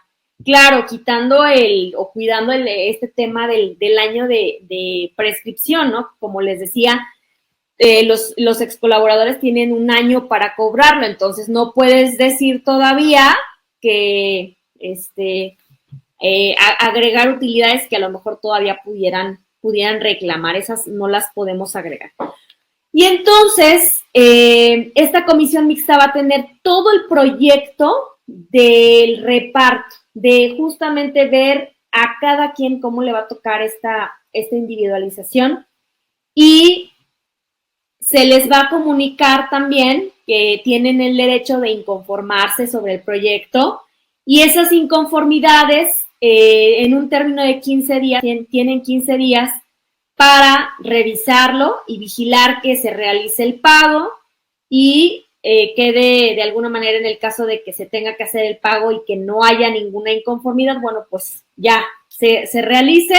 Claro, quitando o cuidando este tema del año de prescripción, ¿no? Como les decía, los ex colaboradores tienen un año para cobrarlo, entonces no puedes decir todavía que agregar utilidades que a lo mejor todavía pudieran reclamar, esas no las podemos agregar. Y entonces, esta comisión mixta va a tener todo el proyecto del reparto, de justamente ver a cada quien cómo le va a tocar esta individualización, y se les va a comunicar también que tienen el derecho de inconformarse sobre el proyecto, y esas inconformidades en un término de 15 días, tienen 15 días para revisarlo y vigilar que se realice el pago y quede de alguna manera, en el caso de que se tenga que hacer el pago y que no haya ninguna inconformidad, bueno, pues ya se realice.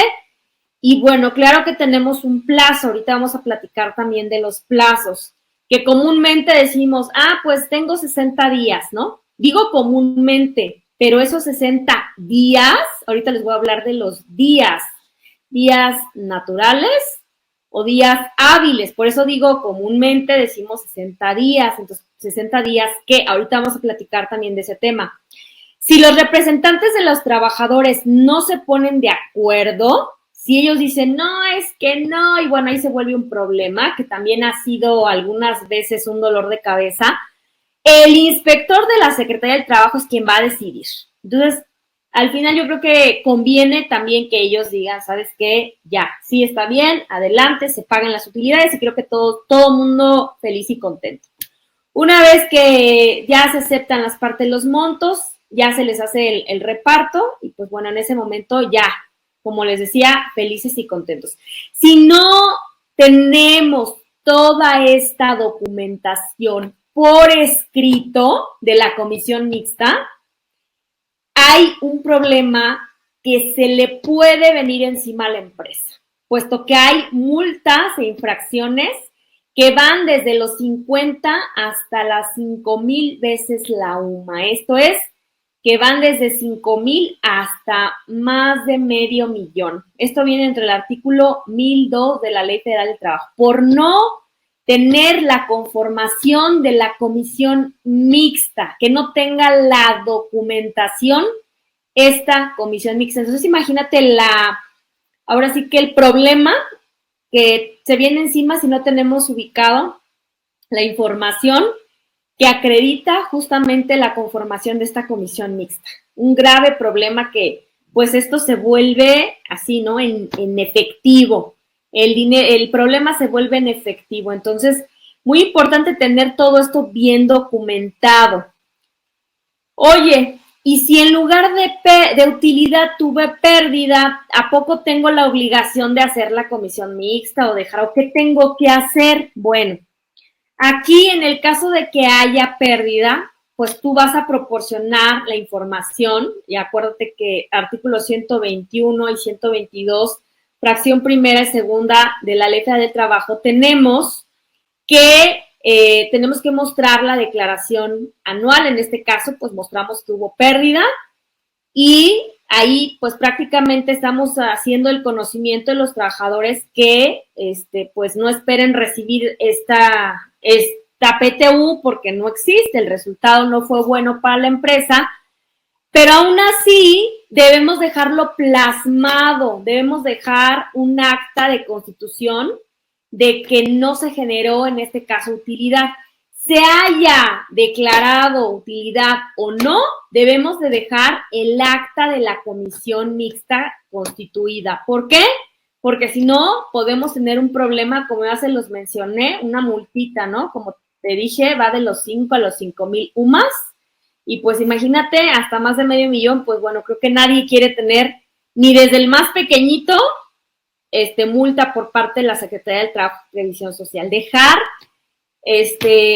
Y bueno, claro que tenemos un plazo, ahorita vamos a platicar también de los plazos, que comúnmente decimos, pues tengo 60 días, ¿no? Digo comúnmente, pero esos 60 días, ahorita les voy a hablar de los días naturales o días hábiles, por eso digo comúnmente decimos 60 días, entonces 60 días que ahorita vamos a platicar también de ese tema. Si los representantes de los trabajadores no se ponen de acuerdo, si ellos dicen, no, es que no, y bueno, ahí se vuelve un problema, que también ha sido algunas veces un dolor de cabeza, el inspector de la Secretaría del Trabajo es quien va a decidir. Entonces, al final yo creo que conviene también que ellos digan, ¿sabes qué? Ya, sí está bien, adelante, se pagan las utilidades y creo que todo mundo feliz y contento. Una vez que ya se aceptan las partes, los montos, ya se les hace el reparto y pues bueno, en ese momento ya, como les decía, felices y contentos. Si no tenemos toda esta documentación por escrito de la comisión mixta, hay un problema que se le puede venir encima a la empresa, puesto que hay multas e infracciones que van desde los 50 hasta las 5,000 veces la UMA. Esto es, que van desde 5,000 hasta más de medio millón. Esto viene entre el artículo 1002 de la Ley Federal del Trabajo. Por no tener la conformación de la comisión mixta, que no tenga la documentación, esta comisión mixta. Entonces, imagínate ahora sí que el problema que se viene encima si no tenemos ubicado la información que acredita justamente la conformación de esta comisión mixta. Un grave problema que, pues, esto se vuelve así, ¿no? En efectivo. El problema se vuelve en efectivo. Entonces, muy importante tener todo esto bien documentado. Oye, y si en lugar de utilidad tuve pérdida, ¿a poco tengo la obligación de hacer la comisión mixta o dejar? ¿O qué tengo que hacer? Bueno, aquí en el caso de que haya pérdida, pues tú vas a proporcionar la información, y acuérdate que artículos 121 y 122, fracción primera y segunda de la Ley Federal del Trabajo, tenemos que mostrar la declaración anual. En este caso, pues mostramos que hubo pérdida y ahí pues prácticamente estamos haciendo el conocimiento de los trabajadores que pues no esperen recibir esta PTU porque no existe, el resultado no fue bueno para la empresa, pero aún así debemos dejarlo plasmado, debemos dejar un acta de constitución de que no se generó en este caso utilidad. Se haya declarado utilidad o no, debemos de dejar el acta de la comisión mixta constituida. ¿Por qué? Porque si no, podemos tener un problema, como ya se los mencioné, una multita, ¿no? Como te dije, va de los 5 a los 5,000 UMAS. Y pues imagínate, hasta más de medio millón, pues bueno, creo que nadie quiere tener, ni desde el más pequeñito, multa por parte de la Secretaría del Trabajo y Previsión Social. Dejar,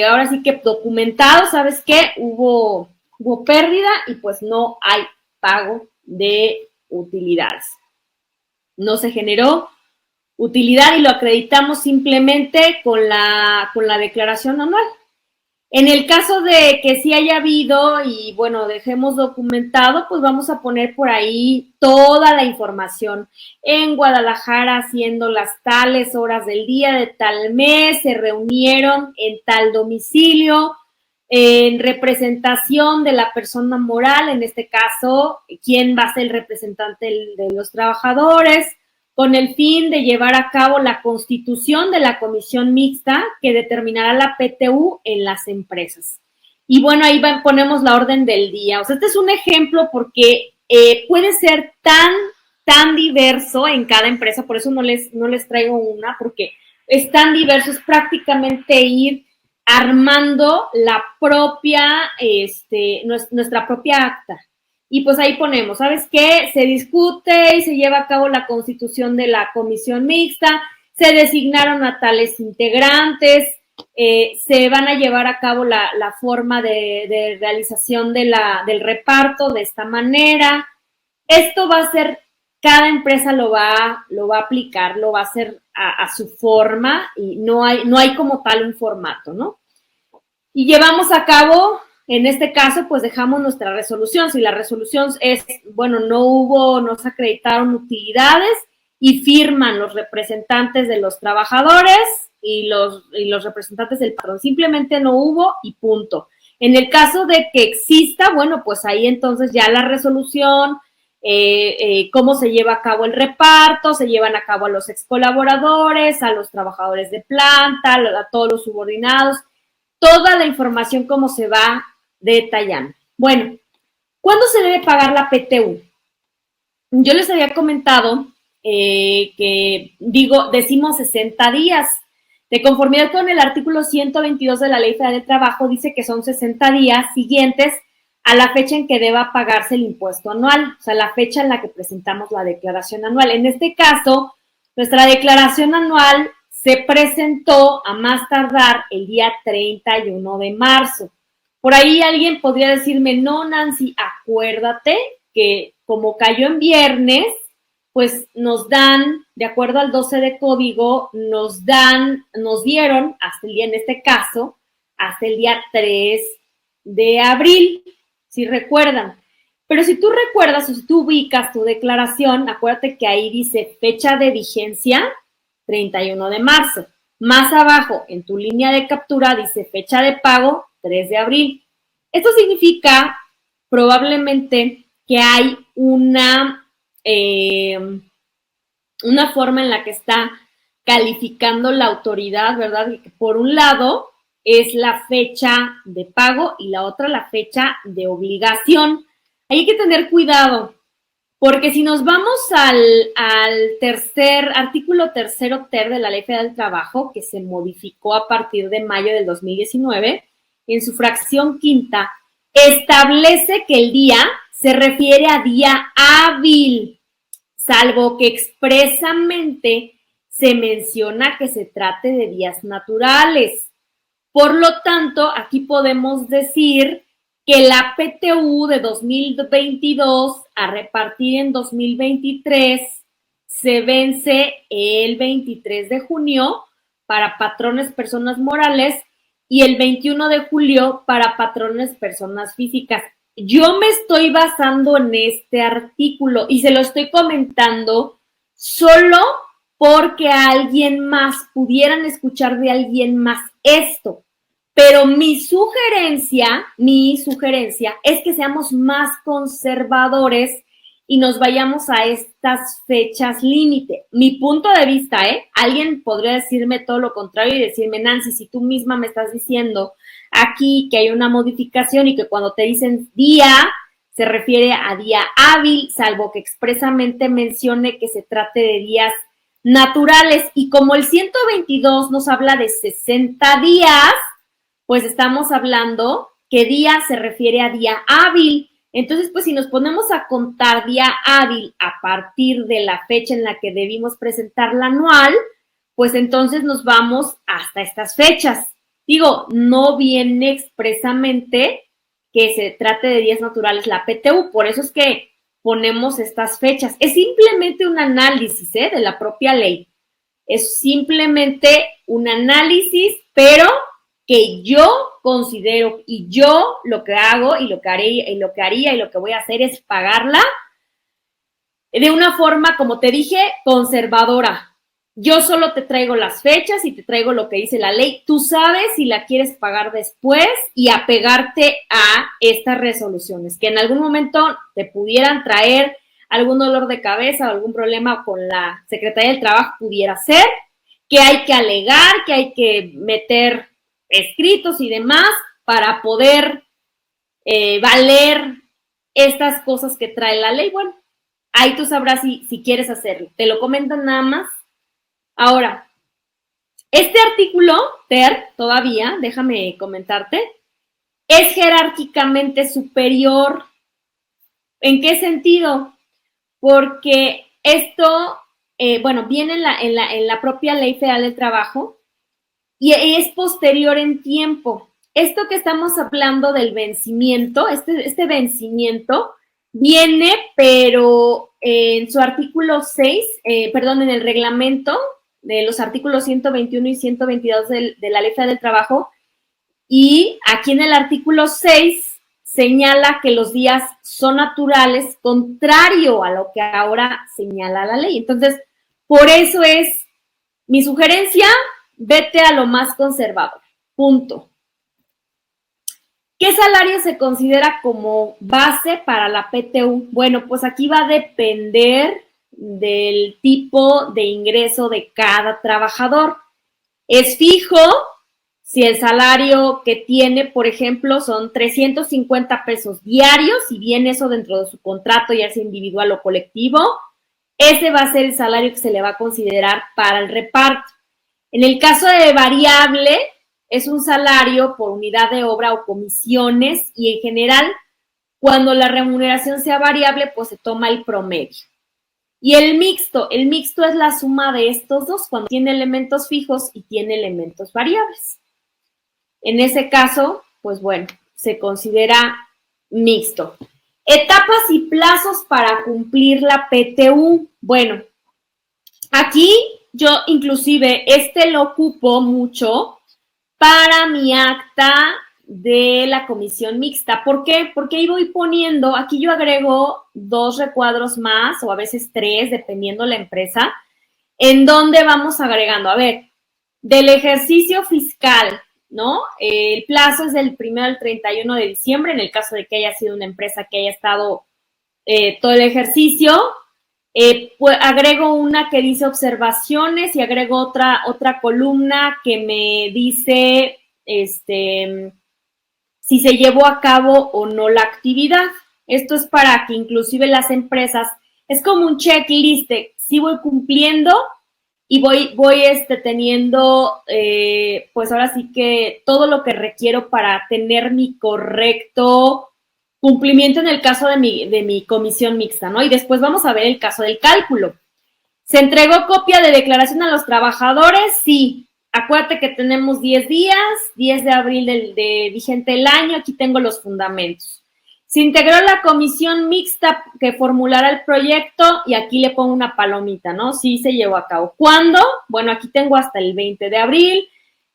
ahora sí que documentado, ¿sabes qué? Hubo pérdida y pues no hay pago de utilidades. No se generó utilidad y lo acreditamos simplemente con la declaración anual. En el caso de que sí haya habido y, bueno, dejemos documentado, pues vamos a poner por ahí toda la información. En Guadalajara, haciendo las tales horas del día de tal mes, se reunieron en tal domicilio, en representación de la persona moral, en este caso, quién va a ser el representante de los trabajadores, con el fin de llevar a cabo la constitución de la comisión mixta que determinará la PTU en las empresas. Y bueno, ahí ponemos la orden del día. O sea, este es un ejemplo porque puede ser tan diverso en cada empresa, por eso no les traigo una, porque es tan diverso, es prácticamente ir armando la propia, nuestra propia acta. Y pues ahí ponemos, ¿sabes qué? Se discute y se lleva a cabo la constitución de la comisión mixta, se designaron a tales integrantes, se van a llevar a cabo la forma de realización del reparto de esta manera. Esto va a ser, cada empresa lo va a aplicar, lo va a hacer a su forma y no hay como tal un formato, ¿no? Y llevamos a cabo, en este caso, pues dejamos nuestra resolución. Si la resolución es, bueno, no se acreditaron utilidades y firman los representantes de los trabajadores y los representantes del patrón. Simplemente no hubo y punto. En el caso de que exista, bueno, pues ahí entonces ya la resolución, cómo se lleva a cabo el reparto, se llevan a cabo a los ex colaboradores, a los trabajadores de planta, a todos los subordinados, toda la información como se va detallando. Bueno, ¿cuándo se debe pagar la PTU? Yo les había comentado decimos 60 días. De conformidad con el artículo 122 de la Ley Federal del Trabajo, dice que son 60 días siguientes a la fecha en que deba pagarse el impuesto anual, o sea, la fecha en la que presentamos la declaración anual. En este caso, nuestra declaración anual se presentó a más tardar el día 31 de marzo. Por ahí alguien podría decirme, no, Nancy, acuérdate que como cayó en viernes, pues nos dan, de acuerdo al 12 de código, nos dieron hasta el día, en este caso, hasta el día 3 de abril, si recuerdan. Pero si tú recuerdas o si tú ubicas tu declaración, acuérdate que ahí dice fecha de vigencia 31 de marzo. Más abajo, en tu línea de captura, dice fecha de pago 3 de abril. Esto significa probablemente que hay una forma en la que está calificando la autoridad, ¿verdad? Que por un lado es la fecha de pago y la otra la fecha de obligación. Hay que tener cuidado, porque si nos vamos al artículo tercero ter de la Ley Federal del Trabajo, que se modificó a partir de mayo del 2019, en su fracción quinta, establece que el día se refiere a día hábil, salvo que expresamente se menciona que se trate de días naturales. Por lo tanto, aquí podemos decir que la PTU de 2022 a repartir en 2023 se vence el 23 de junio para patrones personas morales y el 21 de julio para patrones personas físicas. Yo me estoy basando en este artículo y se lo estoy comentando solo porque a alguien más pudieran escuchar de alguien más esto. Pero mi sugerencia es que seamos más conservadores y nos vayamos a estas fechas límite. Mi punto de vista, alguien podría decirme todo lo contrario y decirme, Nancy, si tú misma me estás diciendo aquí que hay una modificación y que cuando te dicen día se refiere a día hábil, salvo que expresamente mencione que se trate de días naturales. Y como el 122 nos habla de 60 días, pues estamos hablando que día se refiere a día hábil. Entonces, pues si nos ponemos a contar día hábil a partir de la fecha en la que debimos presentar la anual, pues entonces nos vamos hasta estas fechas. Digo, no viene expresamente que se trate de días naturales la PTU, por eso es que ponemos estas fechas. Es simplemente un análisis de la propia ley. Es simplemente un análisis, pero que yo considero y yo lo que hago y lo que haría y lo que voy a hacer es pagarla de una forma, como te dije, conservadora. Yo solo te traigo las fechas y te traigo lo que dice la ley. Tú sabes si la quieres pagar después y apegarte a estas resoluciones, que en algún momento te pudieran traer algún dolor de cabeza o algún problema con la Secretaría del Trabajo pudiera ser, que hay que alegar, que hay que meter escritos y demás para poder valer estas cosas que trae la ley. Bueno, ahí tú sabrás si quieres hacerlo. Te lo comento nada más. Ahora, este artículo, ter, todavía, déjame comentarte, es jerárquicamente superior. ¿En qué sentido? Porque esto bueno, viene en la propia Ley Federal del Trabajo y es posterior en tiempo. Esto que estamos hablando del vencimiento, este vencimiento viene, pero en su artículo 6, perdón, en el reglamento de los artículos 121 y 122 de la Ley Federal del Trabajo, y aquí en el artículo 6 señala que los días son naturales, contrario a lo que ahora señala la ley. Entonces, por eso es mi sugerencia, vete a lo más conservador. Punto. ¿Qué salario se considera como base para la PTU? Bueno, pues aquí va a depender del tipo de ingreso de cada trabajador. Es fijo si el salario que tiene, por ejemplo, son 350 pesos diarios, si bien eso dentro de su contrato, ya sea individual o colectivo, ese va a ser el salario que se le va a considerar para el reparto. En el caso de variable, es un salario por unidad de obra o comisiones y en general, cuando la remuneración sea variable, pues se toma el promedio. Y el mixto es la suma de estos dos, cuando tiene elementos fijos y tiene elementos variables. En ese caso, pues bueno, se considera mixto. Etapas y plazos para cumplir la PTU. Bueno, aquí yo inclusive lo ocupo mucho para mi acta de la comisión mixta. ¿Por qué? Porque ahí voy poniendo, aquí yo agrego 2 recuadros más o a veces 3, dependiendo la empresa, en donde vamos agregando, a ver, del ejercicio fiscal, ¿no? El plazo es del 1 al 31 de diciembre, en el caso de que haya sido una empresa que haya estado todo el ejercicio. Pues agrego una que dice observaciones y agrego otra columna que me dice si se llevó a cabo o no la actividad. Esto es para que inclusive las empresas, es como un checklist de si voy cumpliendo y voy teniendo, pues ahora sí que todo lo que requiero para tener mi correcto cumplimiento en el caso de mi comisión mixta, ¿no? Y después vamos a ver el caso del cálculo. ¿Se entregó copia de declaración a los trabajadores? Sí. Acuérdate que tenemos 10 días, 10 de abril de vigente el año, aquí tengo los fundamentos. Se integró la comisión mixta que formulará el proyecto y aquí le pongo una palomita, ¿no? Sí se llevó a cabo. ¿Cuándo? Bueno, aquí tengo hasta el 20 de abril.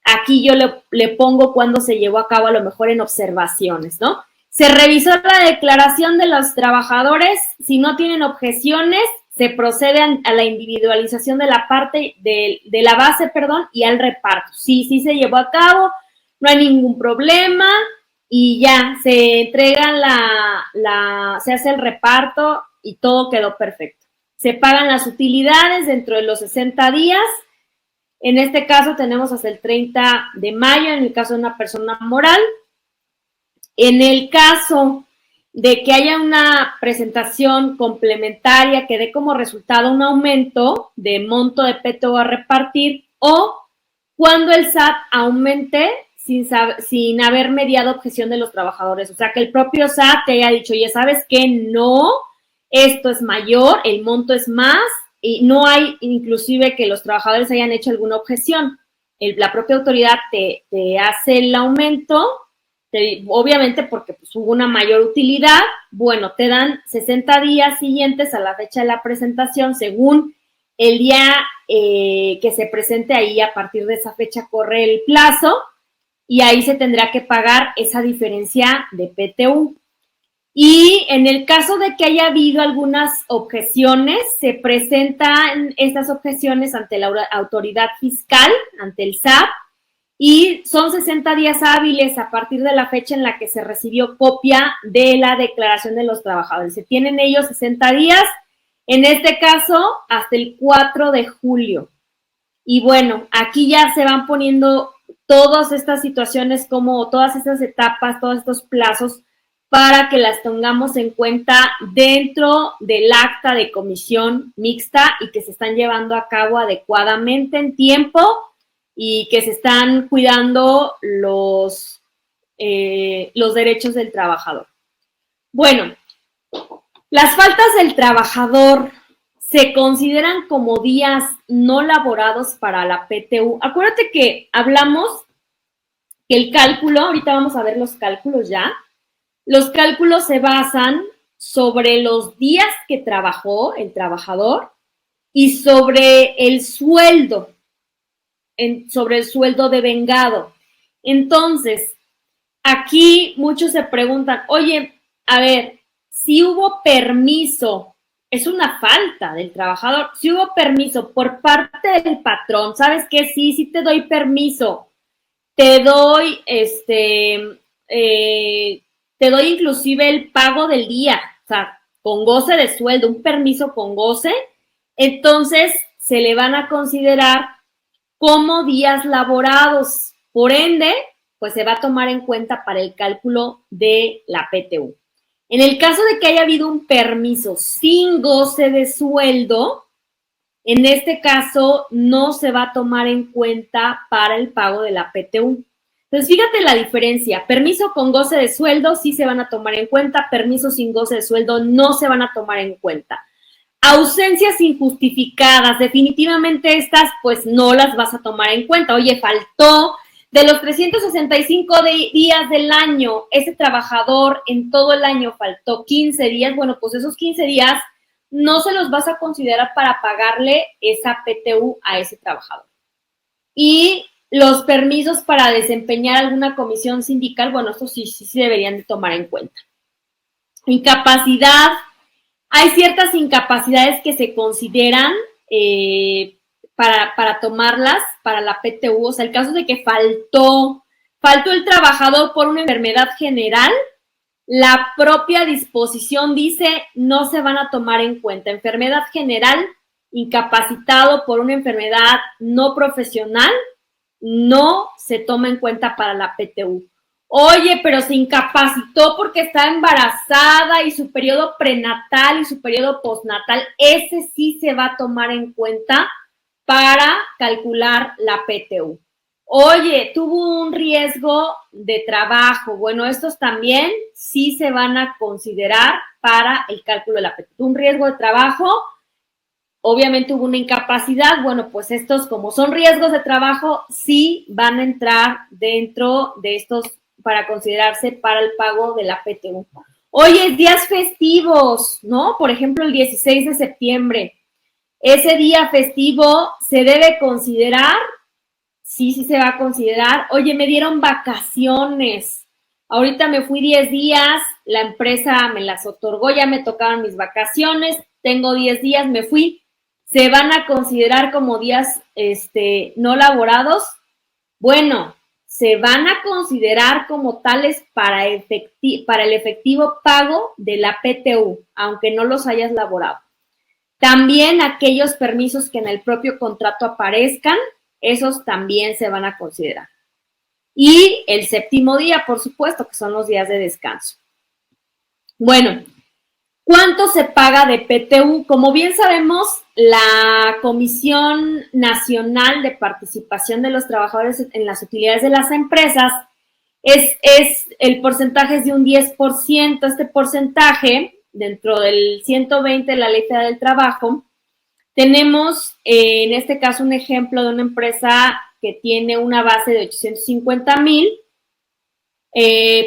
Aquí yo le pongo cuándo se llevó a cabo, a lo mejor en observaciones, ¿no? Se revisó la declaración de los trabajadores. Si no tienen objeciones, se procede a la individualización de la parte de la base, perdón, y al reparto. Sí se llevó a cabo, no hay ningún problema y ya se entrega se hace el reparto y todo quedó perfecto. Se pagan las utilidades dentro de los 60 días. En este caso tenemos hasta el 30 de mayo, en el caso de una persona moral. En el caso de que haya una presentación complementaria que dé como resultado un aumento de monto de PTU a repartir o cuando el SAT aumente sin haber mediado objeción de los trabajadores. O sea, que el propio SAT te haya dicho, ya sabes que no, esto es mayor, el monto es más y no hay inclusive que los trabajadores hayan hecho alguna objeción. La propia autoridad te hace el aumento, obviamente porque pues, hubo una mayor utilidad. Bueno, te dan 60 días siguientes a la fecha de la presentación según el día que se presente ahí. A partir de esa fecha corre el plazo y ahí se tendrá que pagar esa diferencia de PTU. Y en el caso de que haya habido algunas objeciones, se presentan estas objeciones ante la autoridad fiscal, ante el SAT, y son 60 días hábiles a partir de la fecha en la que se recibió copia de la declaración de los trabajadores. Se tienen ellos 60 días, en este caso hasta el 4 de julio. Y bueno, aquí ya se van poniendo todas estas situaciones, como todas estas etapas, todos estos plazos, para que las tengamos en cuenta dentro del acta de comisión mixta y que se están llevando a cabo adecuadamente en tiempo y que se están cuidando los derechos del trabajador. Bueno, las faltas del trabajador se consideran como días no laborados para la PTU. Acuérdate que hablamos que el cálculo, ahorita vamos a ver los cálculos ya, los cálculos se basan sobre los días que trabajó el trabajador y sobre el sueldo, sobre el sueldo devengado. Entonces, aquí muchos se preguntan, oye, a ver, si hubo permiso, es una falta del trabajador, si hubo permiso por parte del patrón, ¿sabes qué? Sí te doy permiso, te doy, te doy inclusive el pago del día, o sea, con goce de sueldo, un permiso con goce, entonces se le van a considerar como días laborados. Por ende, pues se va a tomar en cuenta para el cálculo de la PTU. En el caso de que haya habido un permiso sin goce de sueldo, en este caso no se va a tomar en cuenta para el pago de la PTU. Entonces, fíjate la diferencia. Permiso con goce de sueldo sí se van a tomar en cuenta, permiso sin goce de sueldo no se van a tomar en cuenta. Ausencias injustificadas, definitivamente estas pues no las vas a tomar en cuenta. Oye, faltó de los 365 días del año, ese trabajador en todo el año faltó 15 días, bueno, pues esos 15 días no se los vas a considerar para pagarle esa PTU a ese trabajador. Y los permisos para desempeñar alguna comisión sindical, bueno, estos sí se deberían de tomar en cuenta. Incapacidad. Hay ciertas incapacidades que se consideran para tomarlas para la PTU. O sea, el caso de que faltó el trabajador por una enfermedad general, la propia disposición dice no se van a tomar en cuenta. Enfermedad general, incapacitado por una enfermedad no profesional, no se toma en cuenta para la PTU. Oye, pero se incapacitó porque está embarazada y su periodo prenatal y su periodo postnatal, ese sí se va a tomar en cuenta para calcular la PTU. Oye, tuvo un riesgo de trabajo. Bueno, estos también sí se van a considerar para el cálculo de la PTU. Un riesgo de trabajo, obviamente hubo una incapacidad. Bueno, pues estos, como son riesgos de trabajo, sí van a entrar dentro de estos para considerarse para el pago de la PTU. Oye, días festivos, ¿no? Por ejemplo, el 16 de septiembre. Ese día festivo se debe considerar. Sí se va a considerar. Oye, me dieron vacaciones. Ahorita me fui 10 días, la empresa me las otorgó, ya me tocaron mis vacaciones, tengo 10 días, me fui. ¿Se van a considerar como días no laborados? Bueno, se van a considerar como tales para el efectivo pago de la PTU, aunque no los hayas laborado. También aquellos permisos que en el propio contrato aparezcan, esos también se van a considerar. Y el séptimo día, por supuesto, que son los días de descanso. Bueno, ¿cuánto se paga de PTU? Como bien sabemos, la Comisión Nacional de Participación de los Trabajadores en las Utilidades de las Empresas el porcentaje es de un 10%. Este porcentaje, dentro del 120 de la Ley Federal del Trabajo, tenemos en este caso un ejemplo de una empresa que tiene una base de 850,000.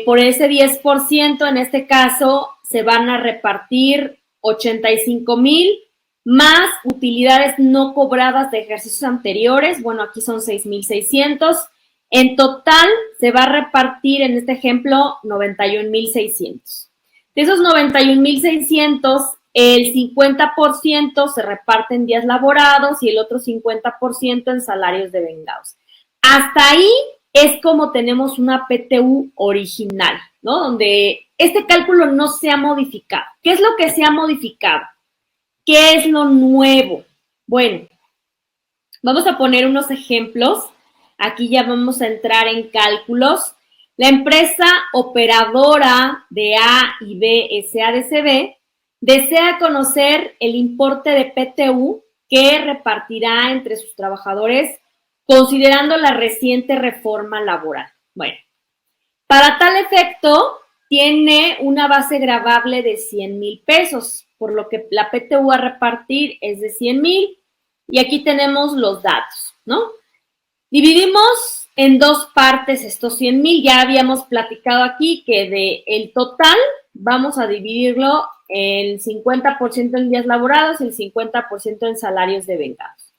Por ese 10%, en este caso, se van a repartir 85,000 más utilidades no cobradas de ejercicios anteriores. Bueno, aquí son 6,600. En total, se va a repartir, en este ejemplo, 91,600. De esos 91,600, el 50% se reparte en días laborados y el otro 50% en salarios devengados. Hasta ahí es como tenemos una PTU original, ¿no? Donde este cálculo no se ha modificado. ¿Qué es lo que se ha modificado? ¿Qué es lo nuevo? Bueno, vamos a poner unos ejemplos. Aquí ya vamos a entrar en cálculos. La empresa operadora de A y B SADCB desea conocer el importe de PTU que repartirá entre sus trabajadores considerando la reciente reforma laboral. Bueno, para tal efecto, tiene una base gravable de 100,000 pesos, por lo que la PTU a repartir es de 100,000. Y aquí tenemos los datos, ¿no? Dividimos en dos partes estos 100,000. Ya habíamos platicado aquí que del total vamos a dividirlo el 50% en días laborados y el 50% en salarios devengados.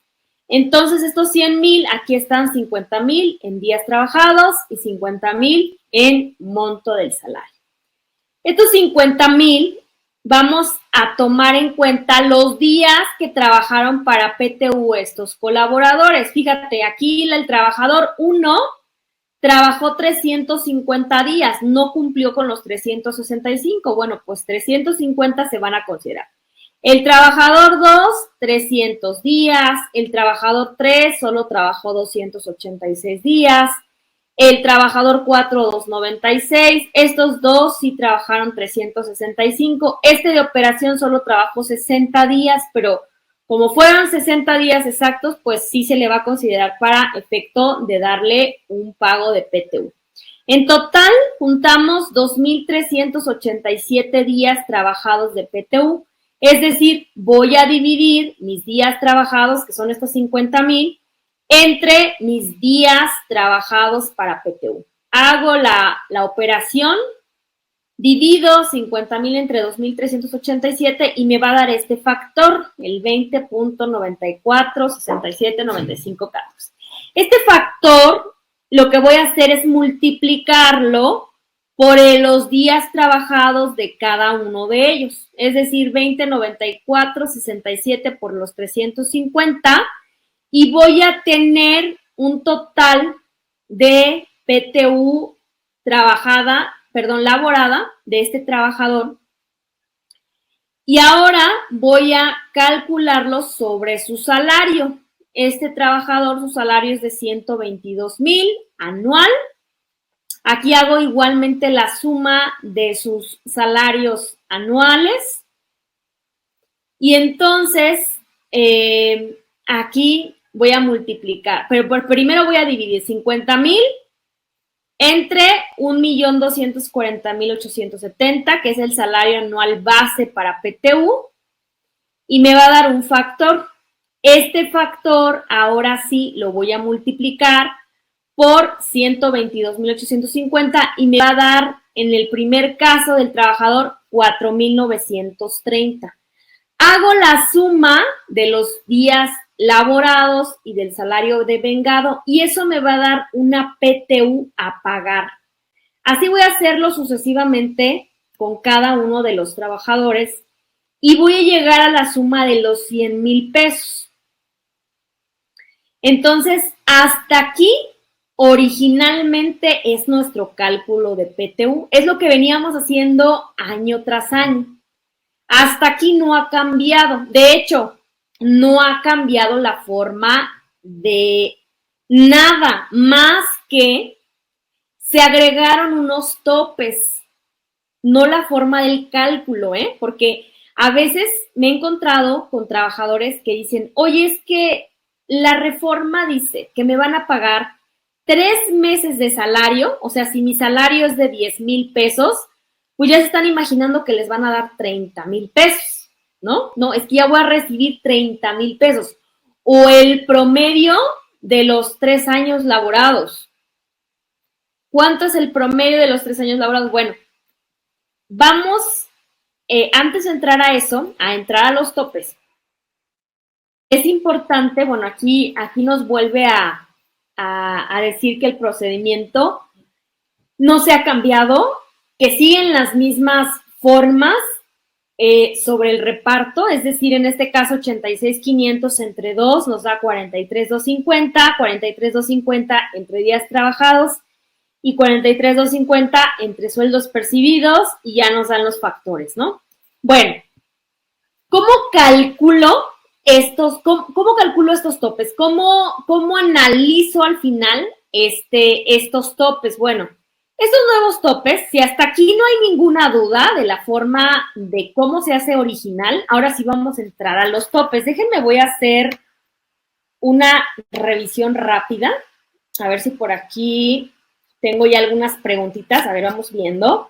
Entonces, estos 100,000, aquí están 50,000 en días trabajados y 50,000 en monto del salario. Estos 50,000 vamos a tomar en cuenta los días que trabajaron para PTU estos colaboradores. Fíjate, aquí el trabajador 1 trabajó 350 días, no cumplió con los 365. Bueno, pues 350 se van a considerar. El trabajador 2, 300 días. El trabajador 3 solo trabajó 286 días. El trabajador 4, 296. Estos dos sí trabajaron 365. Este de operación solo trabajó 60 días, pero como fueron 60 días exactos, pues sí se le va a considerar para efecto de darle un pago de PTU. En total, juntamos 2,387 días trabajados de PTU. Es decir, voy a dividir mis días trabajados, que son estos 50,000, entre mis días trabajados para PTU. Hago la operación, divido 50,000 entre 2,387 y me va a dar este factor, el 20.946795 . Este factor, lo que voy a hacer es multiplicarlo por los días trabajados de cada uno de ellos. Es decir, 20.9467 por los 350 y voy a tener un total de PTU laborada de este trabajador. Y ahora voy a calcularlo sobre su salario. Este trabajador, su salario es de 122,000 anual. Aquí hago igualmente la suma de sus salarios anuales. Y entonces, aquí voy a multiplicar, pero primero voy a dividir 50,000 entre 1,240,870, que es el salario anual base para PTU, y me va a dar un factor. Este factor ahora sí lo voy a multiplicar por 122,850 y me va a dar, en el primer caso del trabajador, 4,930. Hago la suma de los días laborados y del salario devengado y eso me va a dar una PTU a pagar. Así voy a hacerlo sucesivamente con cada uno de los trabajadores y voy a llegar a la suma de los 100,000 pesos. Entonces, hasta aquí originalmente es nuestro cálculo de PTU. Es lo que veníamos haciendo año tras año. Hasta aquí no ha cambiado. De hecho, no ha cambiado la forma de nada más que se agregaron unos topes, no la forma del cálculo, porque a veces me he encontrado con trabajadores que dicen, oye, es que la reforma dice que me van a pagar 3 meses de salario, o sea, si mi salario es de 10,000 pesos, pues ya se están imaginando que les van a dar 30,000 pesos, ¿no? No, es que ya voy a recibir 30,000 pesos. O el promedio de los 3 años laborados. ¿Cuánto es el promedio de los 3 años laborados? Bueno, vamos, antes de entrar a eso, a entrar a los topes. Es importante, bueno, aquí nos vuelve a decir que el procedimiento no se ha cambiado, que siguen las mismas formas sobre el reparto, es decir, en este caso 86,500 entre 2 nos da 43,250, 43,250 entre días trabajados y 43,250 entre sueldos percibidos y ya nos dan los factores, ¿no? Bueno, ¿cómo calculo estos topes? ¿Cómo analizo al final estos topes? Bueno, estos nuevos topes, si hasta aquí no hay ninguna duda de la forma de cómo se hace original, ahora sí vamos a entrar a los topes. Déjenme, voy a hacer una revisión rápida, a ver si por aquí tengo ya algunas preguntitas, a ver, vamos viendo.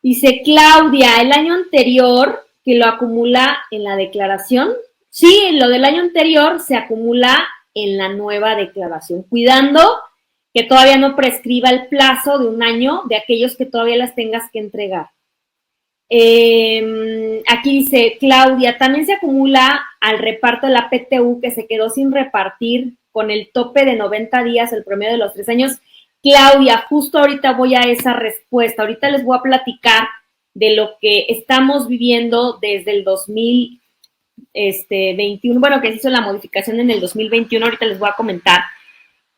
Dice Claudia, el año anterior que lo acumula en la declaración, sí, lo del año anterior se acumula en la nueva declaración, cuidando que todavía no prescriba el plazo de un año de aquellos que todavía las tengas que entregar. Aquí dice Claudia, también se acumula al reparto de la PTU que se quedó sin repartir con el tope de 90 días, el promedio de los 3 años. Claudia, justo ahorita voy a esa respuesta. Ahorita les voy a platicar de lo que estamos viviendo desde el 2021, bueno, que se hizo la modificación en el 2021. Ahorita les voy a comentar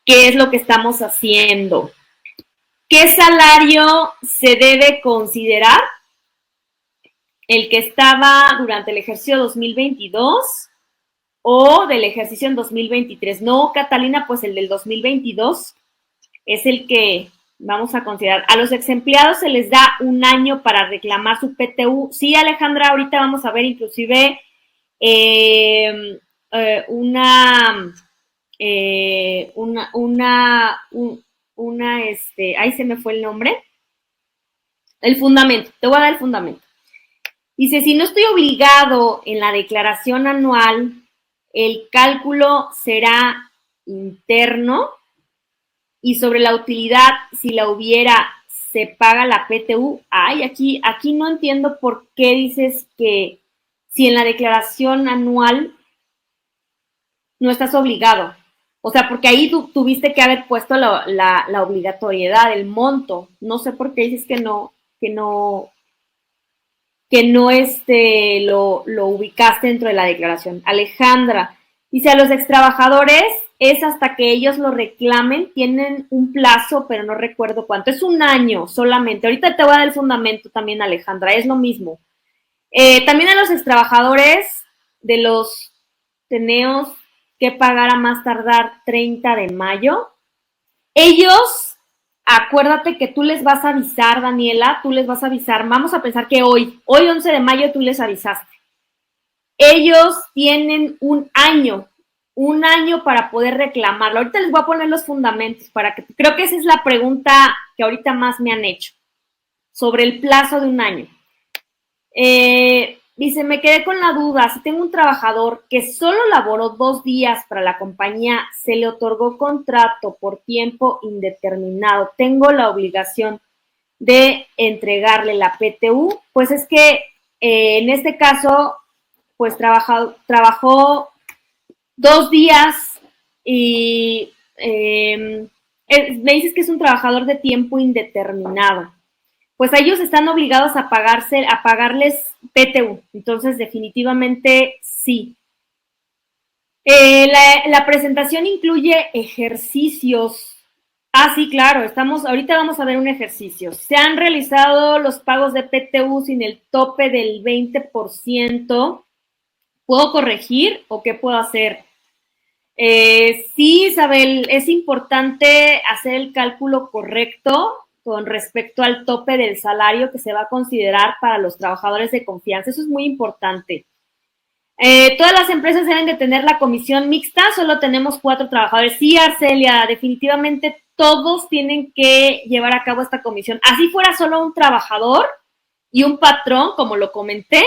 qué es lo que estamos haciendo. ¿Qué salario se debe considerar? ¿El que estaba durante el ejercicio 2022 o del ejercicio en 2023? No, Catalina, pues el del 2022 es el que vamos a considerar. A los exempleados se les da un año para reclamar su PTU. Sí, Alejandra, ahorita vamos a ver inclusive ahí se me fue el nombre. El fundamento, te voy a dar el fundamento. Dice, si no estoy obligado en la declaración anual, el cálculo será interno y sobre la utilidad, si la hubiera, se paga la PTU. Ay, aquí no entiendo por qué dices que si en la declaración anual no estás obligado. O sea, porque ahí tuviste que haber puesto la obligatoriedad, el monto. No sé por qué dices que no lo ubicaste dentro de la declaración. Alejandra dice, a los extrabajadores es hasta que ellos lo reclamen, tienen un plazo, pero no recuerdo cuánto, es un año solamente. Ahorita te voy a dar el fundamento también, Alejandra, es lo mismo. También a los extrabajadores de los teneos que pagar a más tardar 30 de mayo, ellos, acuérdate que tú les vas a avisar, Daniela, tú les vas a avisar, vamos a pensar que hoy 11 de mayo tú les avisaste. Ellos tienen un año para poder reclamarlo. Ahorita les voy a poner los fundamentos para que, creo que esa es la pregunta que ahorita más me han hecho, sobre el plazo de un año. Dice, me quedé con la duda, si tengo un trabajador que solo laboró 2 días para la compañía, se le otorgó contrato por tiempo indeterminado, ¿tengo la obligación de entregarle la PTU? Pues es que en este caso, pues trabajó 2 días y me dices que es un trabajador de tiempo indeterminado. Pues a ellos están obligados a pagarles PTU. Entonces, definitivamente sí. La presentación incluye ejercicios. Ah, sí, claro, ahorita vamos a ver un ejercicio. Se han realizado los pagos de PTU sin el tope del 20%. ¿Puedo corregir o qué puedo hacer? Sí, Isabel, es importante hacer el cálculo correcto con respecto al tope del salario que se va a considerar para los trabajadores de confianza. Eso es muy importante. Todas las empresas deben de tener la comisión mixta, solo tenemos 4 trabajadores. Sí, Arcelia, definitivamente todos tienen que llevar a cabo esta comisión. Así fuera solo un trabajador y un patrón, como lo comenté,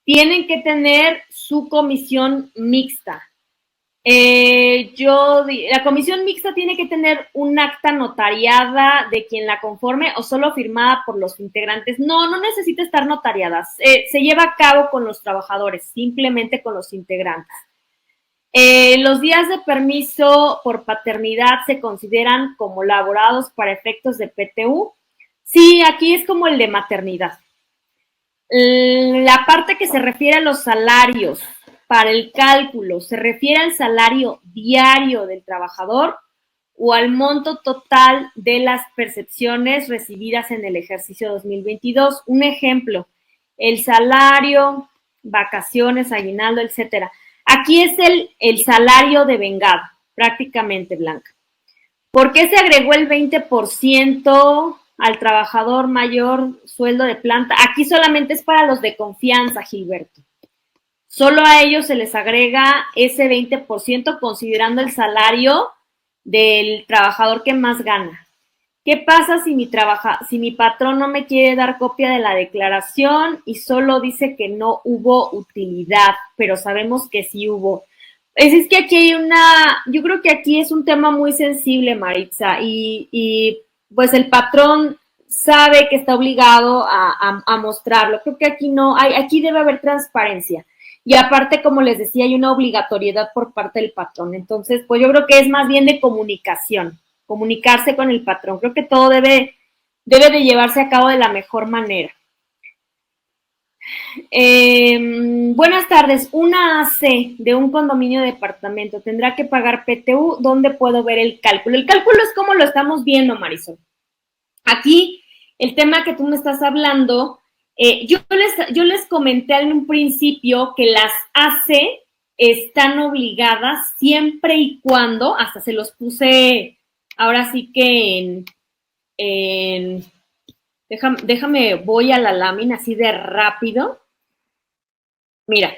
tienen que tener su comisión mixta. La comisión mixta tiene que tener un acta notariada de quien la conforme o solo firmada por los integrantes. No necesita estar notariada. Se lleva a cabo con los trabajadores, simplemente con los integrantes. Los días de permiso por paternidad se consideran como laborados para efectos de PTU. Sí, aquí es como el de maternidad. La parte que se refiere a los salarios para el cálculo, ¿se refiere al salario diario del trabajador o al monto total de las percepciones recibidas en el ejercicio 2022? Un ejemplo, el salario, vacaciones, aguinaldo, etcétera. Aquí es el salario de vengado, prácticamente, Blanca. ¿Por qué se agregó el 20% al trabajador mayor sueldo de planta? Aquí solamente es para los de confianza, Gilberto. Solo a ellos se les agrega ese 20% considerando el salario del trabajador que más gana. ¿Qué pasa si mi patrón no me quiere dar copia de la declaración y solo dice que no hubo utilidad, pero sabemos que sí hubo? Es que aquí hay yo creo que aquí es un tema muy sensible, Maritza, y pues el patrón sabe que está obligado a mostrarlo. Creo que aquí no, aquí debe haber transparencia. Y aparte, como les decía, hay una obligatoriedad por parte del patrón. Entonces, pues yo creo que es más bien de comunicación, comunicarse con el patrón. Creo que todo debe de llevarse a cabo de la mejor manera. Buenas tardes. Una AC de un condominio de departamento tendrá que pagar PTU. ¿Dónde puedo ver el cálculo? El cálculo es como lo estamos viendo, Marisol. Aquí, el tema que tú me estás hablando, yo les comenté en un principio que las AC están obligadas siempre y cuando, hasta se los puse ahora sí que déjame, voy a la lámina así de rápido. Mira,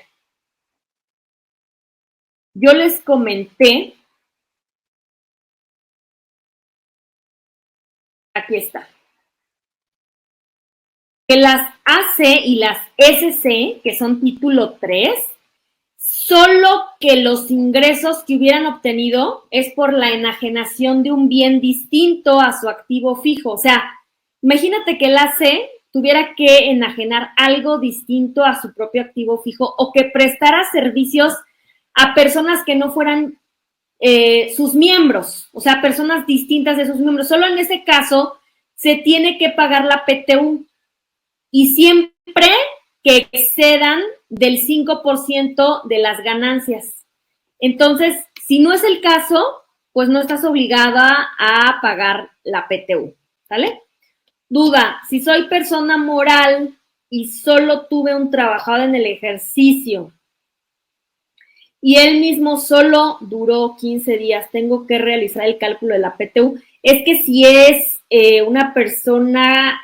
yo les comenté, aquí está, que las AC y las SC, que son título 3, solo que los ingresos que hubieran obtenido es por la enajenación de un bien distinto a su activo fijo. O sea, imagínate que el AC tuviera que enajenar algo distinto a su propio activo fijo o que prestara servicios a personas que no fueran sus miembros, o sea, personas distintas de sus miembros. Solo en ese caso se tiene que pagar la PTU y siempre que excedan del 5% de las ganancias. Entonces, si no es el caso, pues no estás obligada a pagar la PTU, ¿sale? Duda, si soy persona moral y solo tuve un trabajador en el ejercicio y él mismo solo duró 15 días, tengo que realizar el cálculo de la PTU. Es que si es una persona,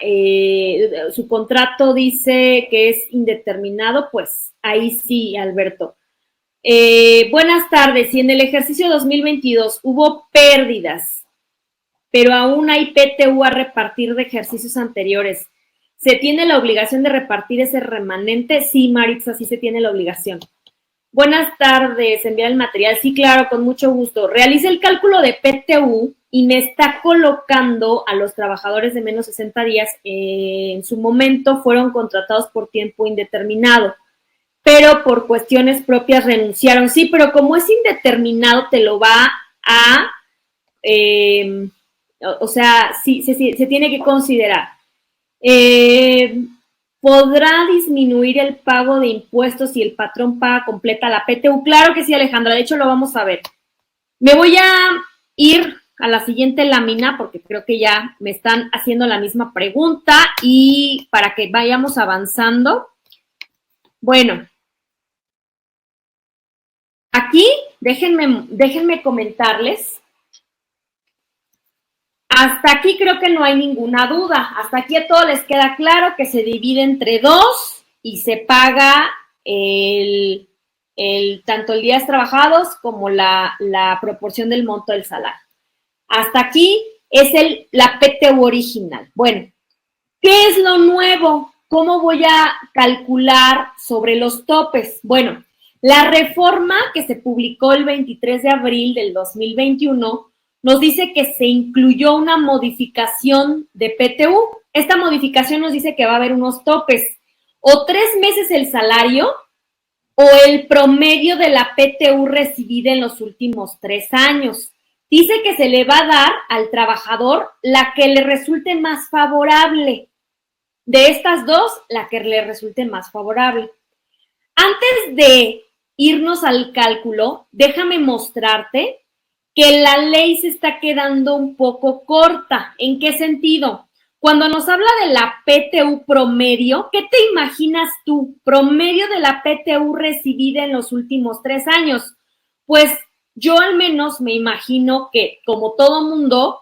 su contrato dice que es indeterminado, pues ahí sí, Alberto. Buenas tardes, si en el ejercicio 2022 hubo pérdidas, pero aún hay PTU a repartir de ejercicios anteriores, ¿se tiene la obligación de repartir ese remanente? Sí, Maritza, sí se tiene la obligación. Buenas tardes, enviar el material. Sí, claro, con mucho gusto. Realice el cálculo de PTU y me está colocando a los trabajadores de menos 60 días. En su momento fueron contratados por tiempo indeterminado, pero por cuestiones propias renunciaron. Sí, pero como es indeterminado, te lo va a, o sea, sí, se tiene que considerar. ¿Podrá disminuir el pago de impuestos si el patrón paga completa la PTU? Claro que sí, Alejandra, de hecho lo vamos a ver. Me voy a ir a la siguiente lámina porque creo que ya me están haciendo la misma pregunta y para que vayamos avanzando. Bueno, aquí déjenme comentarles. Hasta aquí creo que no hay ninguna duda. Hasta aquí a todos les queda claro que se divide entre 2 y se paga tanto el días trabajados como la proporción del monto del salario. Hasta aquí es la PTU original. Bueno, ¿qué es lo nuevo? ¿Cómo voy a calcular sobre los topes? Bueno, la reforma que se publicó el 23 de abril del 2021 nos dice que se incluyó una modificación de PTU. Esta modificación nos dice que va a haber unos topes, o 3 meses el salario o el promedio de la PTU recibida en los últimos 3 años. Dice que se le va a dar al trabajador la que le resulte más favorable. De estas dos, la que le resulte más favorable. Antes de irnos al cálculo, déjame mostrarte que la ley se está quedando un poco corta. ¿En qué sentido? Cuando nos habla de la PTU promedio, ¿qué te imaginas tú? Promedio de la PTU recibida en los últimos 3 años. Pues yo al menos me imagino que, como todo mundo,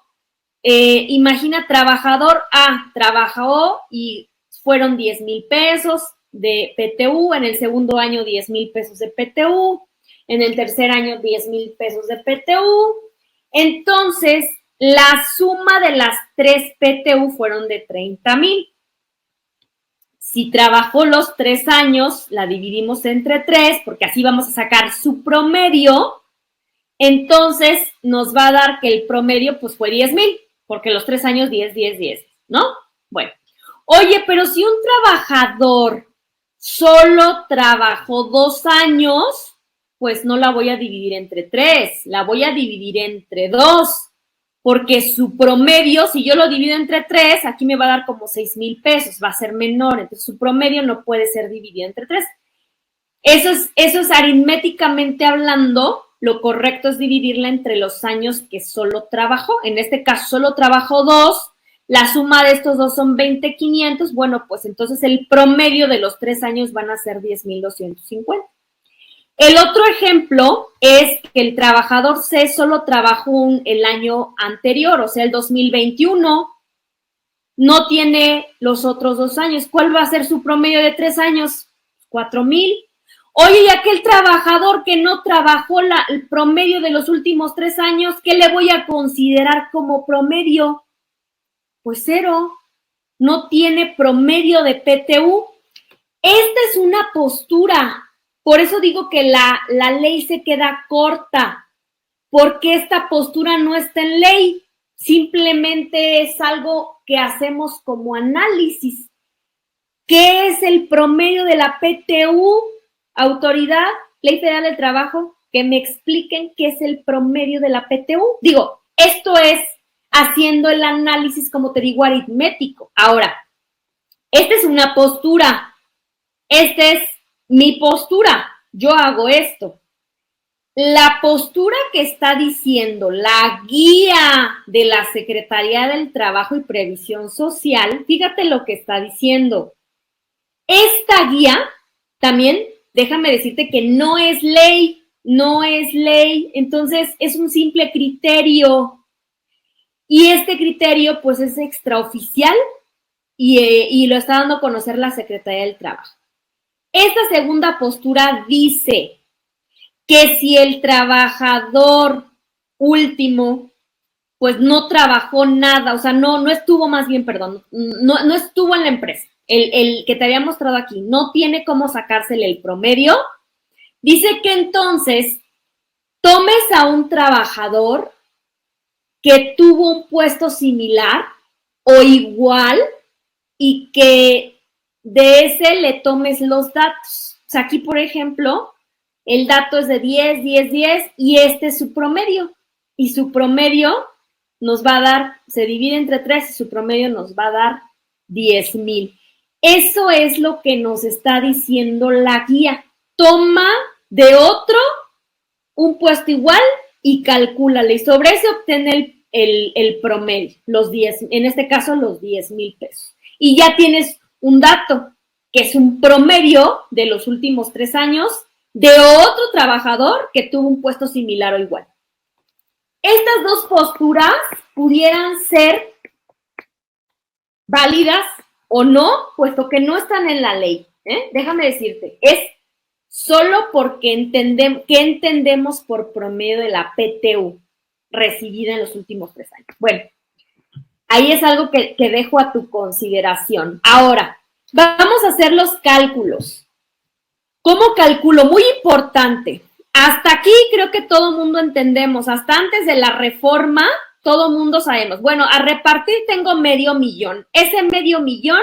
imagina trabajador A, trabajó y fueron 10,000 pesos de PTU, en el segundo año 10,000 pesos de PTU, en el tercer año 10,000 pesos de PTU. Entonces, La suma de las 3 PTU fueron de 30,000. Si trabajó los 3 años, la dividimos entre 3, porque así vamos a sacar su promedio. Entonces, nos va a dar que el promedio, pues, fue 10,000, porque los 3 años, 10, 10, 10, ¿no? Bueno. Oye, pero si un trabajador solo trabajó 2 años, pues no la voy a dividir entre 3, la voy a dividir entre 2, porque su promedio, si yo lo divido entre 3, aquí me va a dar como 6,000 pesos, va a ser menor, entonces su promedio no puede ser dividido entre 3. Eso es aritméticamente hablando, lo correcto es dividirla entre los años que solo trabajó. En este caso, solo trabajó 2, la suma de estos 2 son 20,500. Bueno, pues entonces el promedio de los 3 años van a ser 10,250. El otro ejemplo es que el trabajador C solo trabajó el año anterior, o sea, el 2021, no tiene los otros 2 años. ¿Cuál va a ser su promedio de 3 años? 4,000. Oye, y aquel trabajador que no trabajó el promedio de los últimos 3 años, ¿qué le voy a considerar como promedio? Pues 0. No tiene promedio de PTU. Esta es una postura. Por eso digo que la ley se queda corta, porque esta postura no está en ley. Simplemente es algo que hacemos como análisis. ¿Qué es el promedio de la PTU? Autoridad, Ley Federal del Trabajo, que me expliquen qué es el promedio de la PTU. Digo, esto es haciendo el análisis, como te digo, aritmético. Ahora, esta es una postura. Esta es mi postura. Yo hago esto. La postura que está diciendo la guía de la Secretaría del Trabajo y Previsión Social, fíjate lo que está diciendo. Esta guía también, déjame decirte que no es ley, entonces es un simple criterio. Y este criterio, pues, es extraoficial y lo está dando a conocer la Secretaría del Trabajo. Esta segunda postura dice que si el trabajador último, pues no trabajó nada, o sea, no estuvo, más bien, perdón, no estuvo en la empresa, el que te había mostrado aquí, no tiene cómo sacársele el promedio, dice que entonces tomes a un trabajador que tuvo un puesto similar o igual y que de ese le tomes los datos. O sea, aquí, por ejemplo, el dato es de 10, 10, 10 y este es su promedio. Y su promedio nos va a dar, se divide entre 3 y su promedio nos va a dar 10,000. Eso es lo que nos está diciendo la guía. Toma de otro un puesto igual y calcúlale. Y sobre eso obtén el promedio, los 10, en este caso los 10,000 pesos. Y ya tienes un dato, que es un promedio de los últimos 3 años de otro trabajador que tuvo un puesto similar o igual. Estas dos posturas pudieran ser válidas o no, puesto que no están en la ley. Déjame decirte, es solo porque entendemos por promedio de la PTU recibida en los últimos 3 años. Bueno, ahí es algo que dejo a tu consideración. Ahora, vamos a hacer los cálculos. ¿Cómo calculo? Muy importante. Hasta aquí creo que todo mundo entendemos. Hasta antes de la reforma, todo mundo sabemos. Bueno, a repartir tengo $500,000. Ese $500,000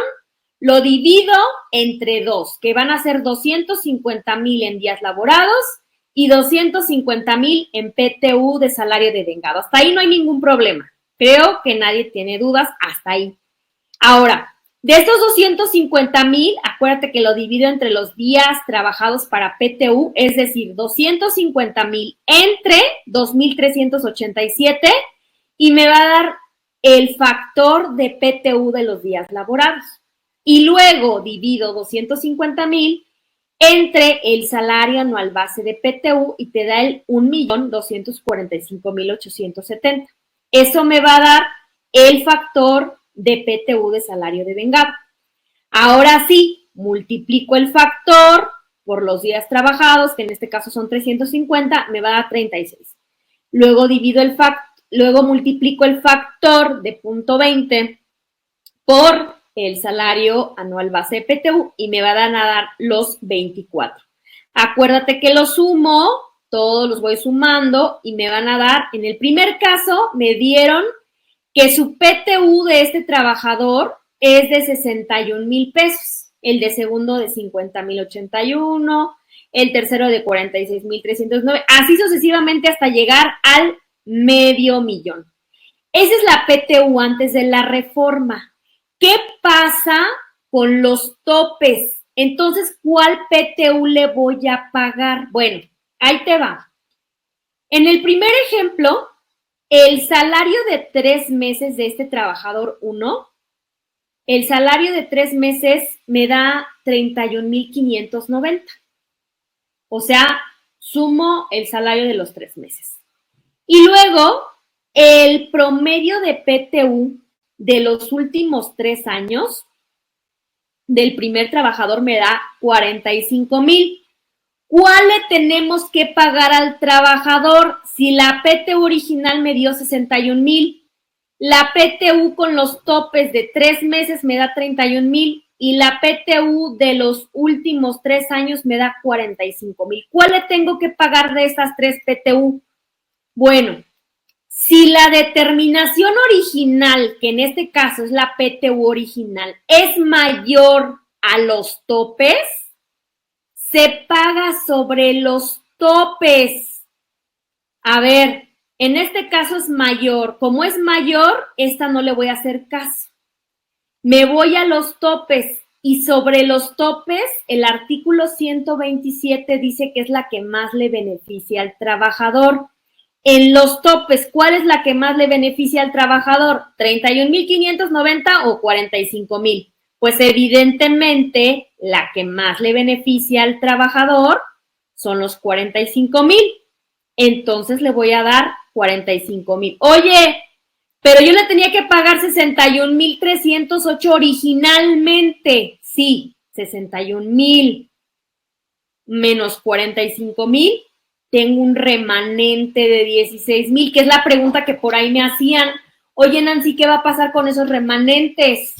lo divido entre 2, que van a ser 250,000 en días laborados y 250,000 en PTU de salario devengado. Hasta ahí no hay ningún problema. Creo que nadie tiene dudas hasta ahí. Ahora, de estos 250,000, acuérdate que lo divido entre los días trabajados para PTU, es decir, 250,000 entre 2,387 y me va a dar el factor de PTU de los días laborados. Y luego divido 250,000 entre el salario anual base de PTU y te da el 1,245,870. Eso me va a dar el factor de PTU de salario devengado. Ahora sí, multiplico el factor por los días trabajados, que en este caso son 350, me va a dar 36. Luego divido el luego multiplico el factor de 0.20 por el salario anual base de PTU y me van a dar los 24. Acuérdate que los sumo, todos los voy sumando y me van a dar, en el primer caso me dieron que su PTU de este trabajador es de 61,000 pesos, el de segundo de 50,081, el tercero de 46,309, así sucesivamente hasta llegar al $500,000. Esa es la PTU antes de la reforma. ¿Qué pasa con los topes? Entonces, ¿cuál PTU le voy a pagar? Bueno, ahí te va. En el primer ejemplo, el salario de 3 meses de este trabajador 1, el salario de 3 meses me da 31,590. O sea, sumo el salario de los 3 meses. Y luego, el promedio de PTU de los últimos 3 años del primer trabajador me da 45,000. ¿Cuál le tenemos que pagar al trabajador? Si la PTU original me dio 61,000, la PTU con los topes de 3 meses me da 31,000 y la PTU de los últimos 3 años me da 45,000. ¿Cuál le tengo que pagar de estas 3 PTU? Bueno, si la determinación original, que en este caso es la PTU original, es mayor a los topes, se paga sobre los topes. A ver, en este caso es mayor. Como es mayor, esta no le voy a hacer caso. Me voy a los topes y sobre los topes, el artículo 127 dice que es la que más le beneficia al trabajador. En los topes, ¿cuál es la que más le beneficia al trabajador? ¿31,590 o 45,000? Pues evidentemente la que más le beneficia al trabajador son los 45,000. Entonces le voy a dar 45,000. Oye, pero yo le tenía que pagar 61,308 originalmente. Sí, 61,000 menos 45,000. Tengo un remanente de 16,000, que es la pregunta que por ahí me hacían. Oye, Nancy, ¿qué va a pasar con esos remanentes?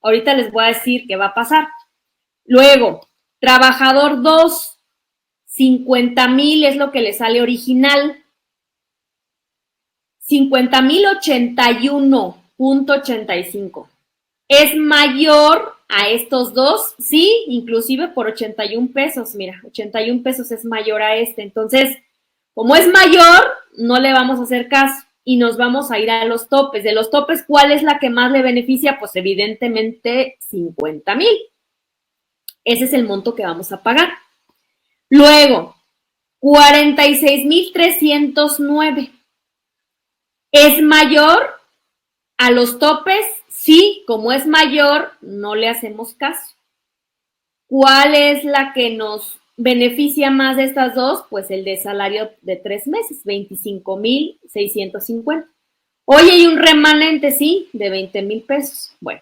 Ahorita les voy a decir qué va a pasar. Luego, trabajador 2, 50,000 es lo que le sale original. 50,081.85. ¿Es mayor a estos dos? Sí, inclusive por 81 pesos. Mira, 81 pesos es mayor a este. Entonces, como es mayor, no le vamos a hacer caso y nos vamos a ir a los topes. De los topes, ¿cuál es la que más le beneficia? Pues evidentemente 50,000. Ese es el monto que vamos a pagar. Luego, 46,309. ¿Es mayor a los topes? Sí, como es mayor, no le hacemos caso. ¿Cuál es la que nos beneficia más de estas dos? Pues el de salario de 3 meses, 25,650. Oye, hay un remanente, sí, de 20,000 pesos. Bueno,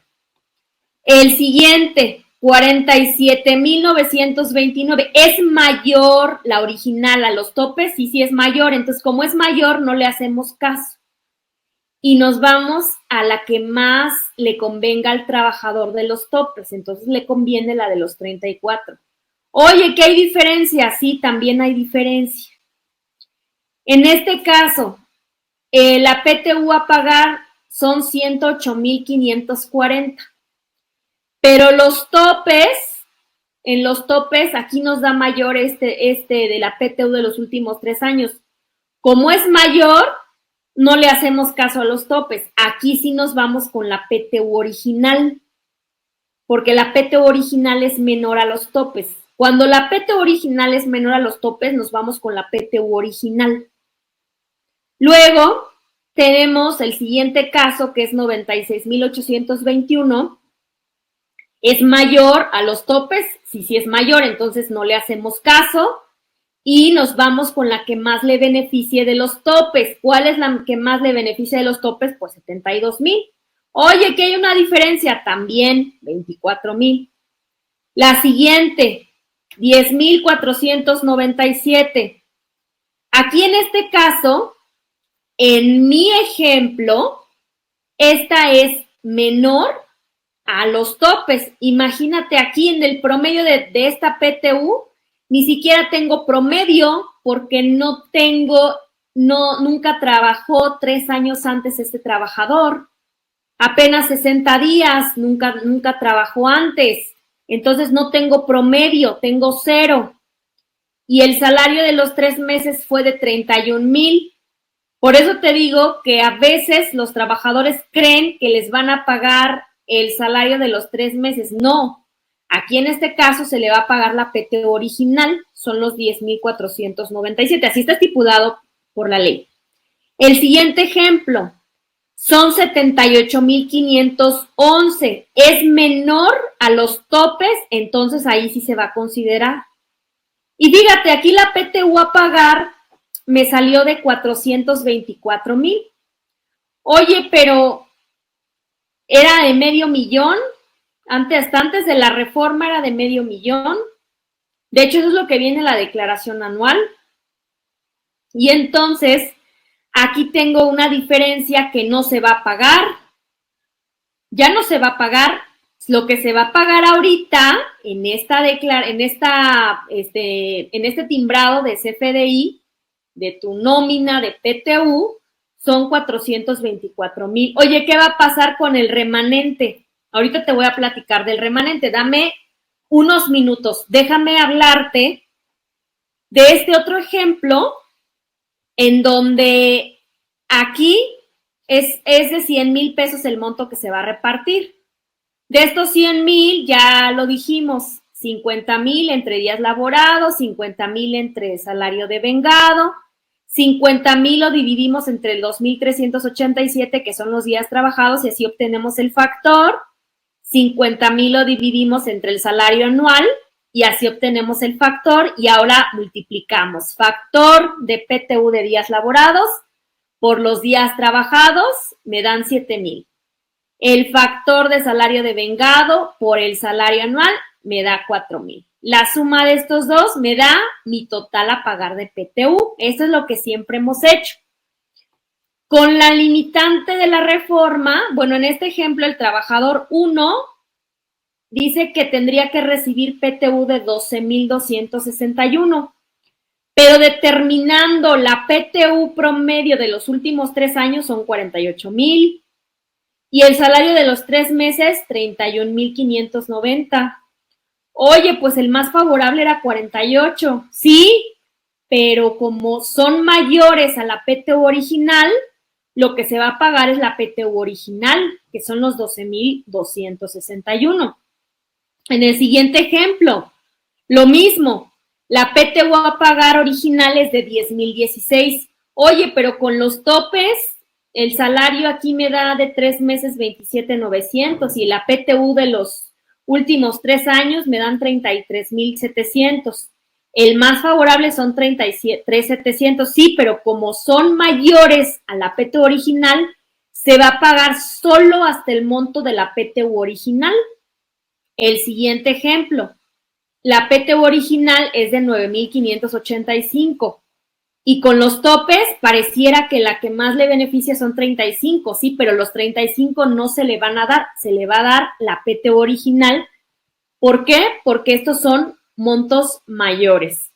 el siguiente, 47,929. ¿Es mayor la original a los topes? Sí, sí es mayor. Entonces, como es mayor, no le hacemos caso. Y nos vamos a la que más le convenga al trabajador de los topes. Entonces, le conviene la de los 34. Oye, ¿qué hay diferencia? Sí, también hay diferencia. En este caso, la PTU a pagar son 108,540. Pero los topes, en los topes, aquí nos da mayor este de la PTU de los últimos 3 años. Como es mayor, no le hacemos caso a los topes. Aquí sí nos vamos con la PTU original, porque la PTU original es menor a los topes. Cuando la PTU original es menor a los topes, nos vamos con la PTU original. Luego, tenemos el siguiente caso, que es 96,821. ¿Es mayor a los topes? Sí, sí es mayor, entonces no le hacemos caso. Y nos vamos con la que más le beneficie de los topes. ¿Cuál es la que más le beneficia de los topes? Pues 72,000. Oye, que hay una diferencia. También 24,000. La siguiente, 10,497. Aquí en este caso, en mi ejemplo, esta es menor a los topes. Imagínate aquí en el promedio de esta PTU, ni siquiera tengo promedio porque nunca trabajó 3 años antes este trabajador. Apenas 60 días, nunca trabajó antes. Entonces no tengo promedio, tengo 0. Y el salario de los 3 meses fue de 31,000. Por eso te digo que a veces los trabajadores creen que les van a pagar el salario de los 3 meses. No, aquí en este caso se le va a pagar la PTU original, son los 10,497. Así está estipulado por la ley. El siguiente ejemplo, son 78,511. Es menor a los topes, entonces ahí sí se va a considerar. Y fíjate, aquí la PTU a pagar me salió de 424,000. Oye, pero era de $500,000. Antes de la reforma era de $500,000. De hecho, eso es lo que viene en la declaración anual. Y entonces, aquí tengo una diferencia que no se va a pagar. Ya no se va a pagar. Lo que se va a pagar ahorita en este timbrado de CFDI, de tu nómina de PTU, son 424,000. Oye, ¿qué va a pasar con el remanente? Ahorita te voy a platicar del remanente. Dame unos minutos. Déjame hablarte de este otro ejemplo en donde aquí es de 100,000 pesos el monto que se va a repartir. De estos 100,000, ya lo dijimos, 50,000 entre días laborados, 50,000 entre salario de vengado, 50,000 lo dividimos entre el 2,387, que son los días trabajados, y así obtenemos el factor. 50,000 lo dividimos entre el salario anual, y así obtenemos el factor, y ahora multiplicamos factor de PTU de días laborados por los días trabajados, me dan 7,000. El factor de salario de vengado por el salario anual me da 4,000. La suma de estos dos me da mi total a pagar de PTU. Eso es lo que siempre hemos hecho. Con la limitante de la reforma, bueno, en este ejemplo, el trabajador 1 dice que tendría que recibir PTU de 12,261, pero determinando la PTU promedio de los últimos 3 años son 48,000. Y el salario de los 3 meses, 31,590. Oye, pues el más favorable era 48. Sí, pero como son mayores a la PTU original, lo que se va a pagar es la PTU original, que son los 12,261. En el siguiente ejemplo, lo mismo. La PTU a pagar original es de 10,016. Oye, pero con los topes, el salario aquí me da de 3 meses 27,900 y la PTU de los últimos 3 años me dan 33,700. El más favorable son 33,700, sí, pero como son mayores a la PTU original, se va a pagar solo hasta el monto de la PTU original. El siguiente ejemplo, la PTU original es de 9,585. Y con los topes pareciera que la que más le beneficia son 35, sí, pero los 35 no se le van a dar, se le va a dar la PTU original. ¿Por qué? Porque estos son montos mayores.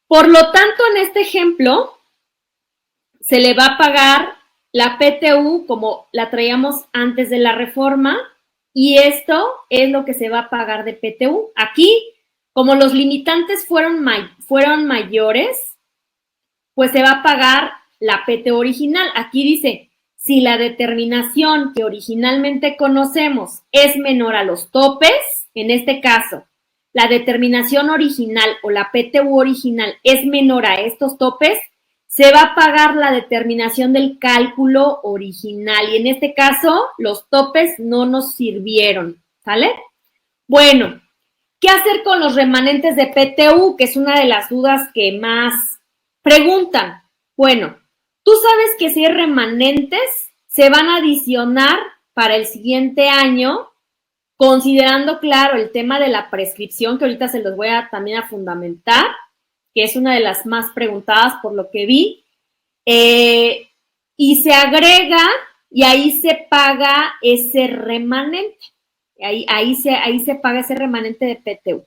Por lo tanto, en este ejemplo, se le va a pagar la PTU como la traíamos antes de la reforma, y esto es lo que se va a pagar de PTU. Aquí, como los limitantes fueron mayores, pues se va a pagar la PTU original. Aquí dice, si la determinación que originalmente conocemos es menor a los topes, en este caso, la determinación original o la PTU original es menor a estos topes, se va a pagar la determinación del cálculo original. Y en este caso, los topes no nos sirvieron, ¿sale? Bueno, ¿qué hacer con los remanentes de PTU? Que es una de las dudas que más preguntan. Bueno, tú sabes que si hay remanentes, se van a adicionar para el siguiente año, considerando, claro, el tema de la prescripción, que ahorita se los voy a también a fundamentar, que es una de las más preguntadas por lo que vi. y se agrega y ahí se paga ese remanente. Ahí se paga ese remanente de PTU.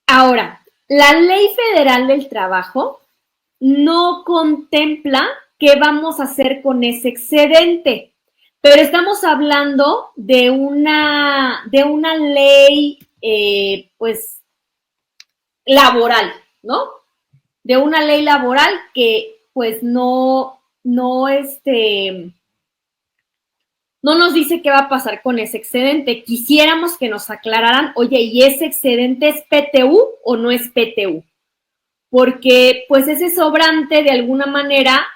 Ahora, la Ley Federal del Trabajo no contempla qué vamos a hacer con ese excedente, pero estamos hablando de una ley, pues, laboral, ¿no? De una ley laboral que, pues, no nos dice qué va a pasar con ese excedente. Quisiéramos que nos aclararan, oye, ¿y ese excedente es PTU o no es PTU? Porque pues ese sobrante de alguna manera,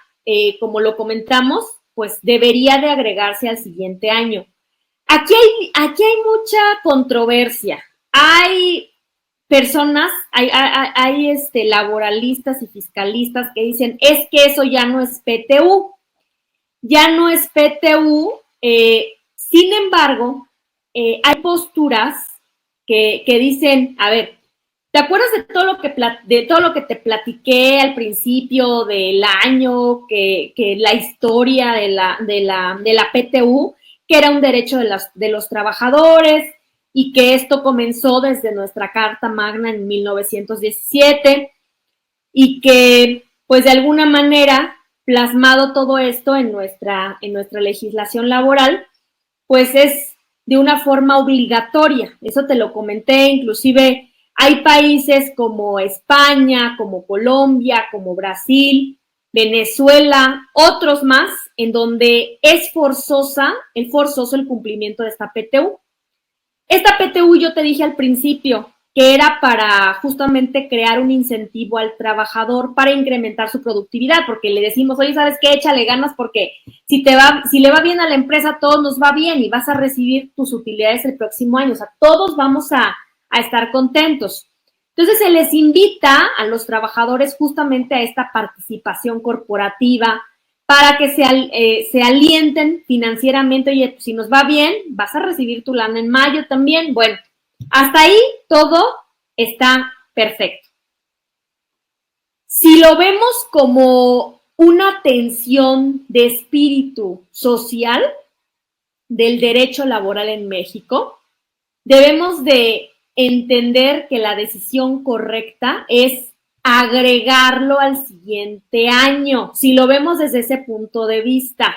como lo comentamos, pues debería de agregarse al siguiente año. Aquí hay mucha controversia. Hay personas, hay laboralistas y fiscalistas que dicen, es que eso ya no es PTU. Ya no es PTU, sin embargo, hay posturas que dicen, a ver, ¿te acuerdas de todo lo que te platiqué al principio del año, que la historia de la PTU, que era un derecho de los trabajadores y que esto comenzó desde nuestra Carta Magna en 1917 y que, pues de alguna manera, plasmado todo esto en nuestra legislación laboral, pues es de una forma obligatoria. Eso te lo comenté, inclusive hay países como España, como Colombia, como Brasil, Venezuela, otros más, en donde es forzoso el cumplimiento de esta PTU. Esta PTU yo te dije al principio que era para justamente crear un incentivo al trabajador para incrementar su productividad, porque le decimos, oye, ¿sabes qué? Échale ganas porque si le va bien a la empresa, a todos nos va bien y vas a recibir tus utilidades el próximo año. O sea, todos vamos a estar contentos. Entonces, se les invita a los trabajadores justamente a esta participación corporativa para que se alienten financieramente. Oye, pues, si nos va bien, vas a recibir tu lana en mayo también. Bueno, hasta ahí todo está perfecto. Si lo vemos como una tensión de espíritu social del derecho laboral en México, debemos de entender que la decisión correcta es agregarlo al siguiente año, si lo vemos desde ese punto de vista.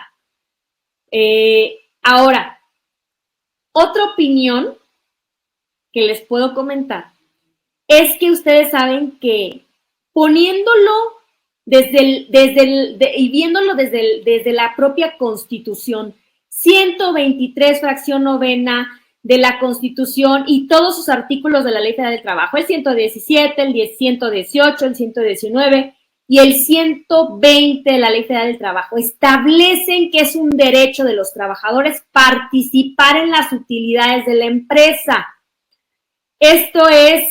Ahora, otra opinión que les puedo comentar es que ustedes saben que poniéndolo y viéndolo desde la propia Constitución, 123 fracción novena de la Constitución y todos sus artículos de la Ley Federal del Trabajo, el 117, el 118, el 119 y el 120 de la Ley Federal del Trabajo, establecen que es un derecho de los trabajadores participar en las utilidades de la empresa. Esto es,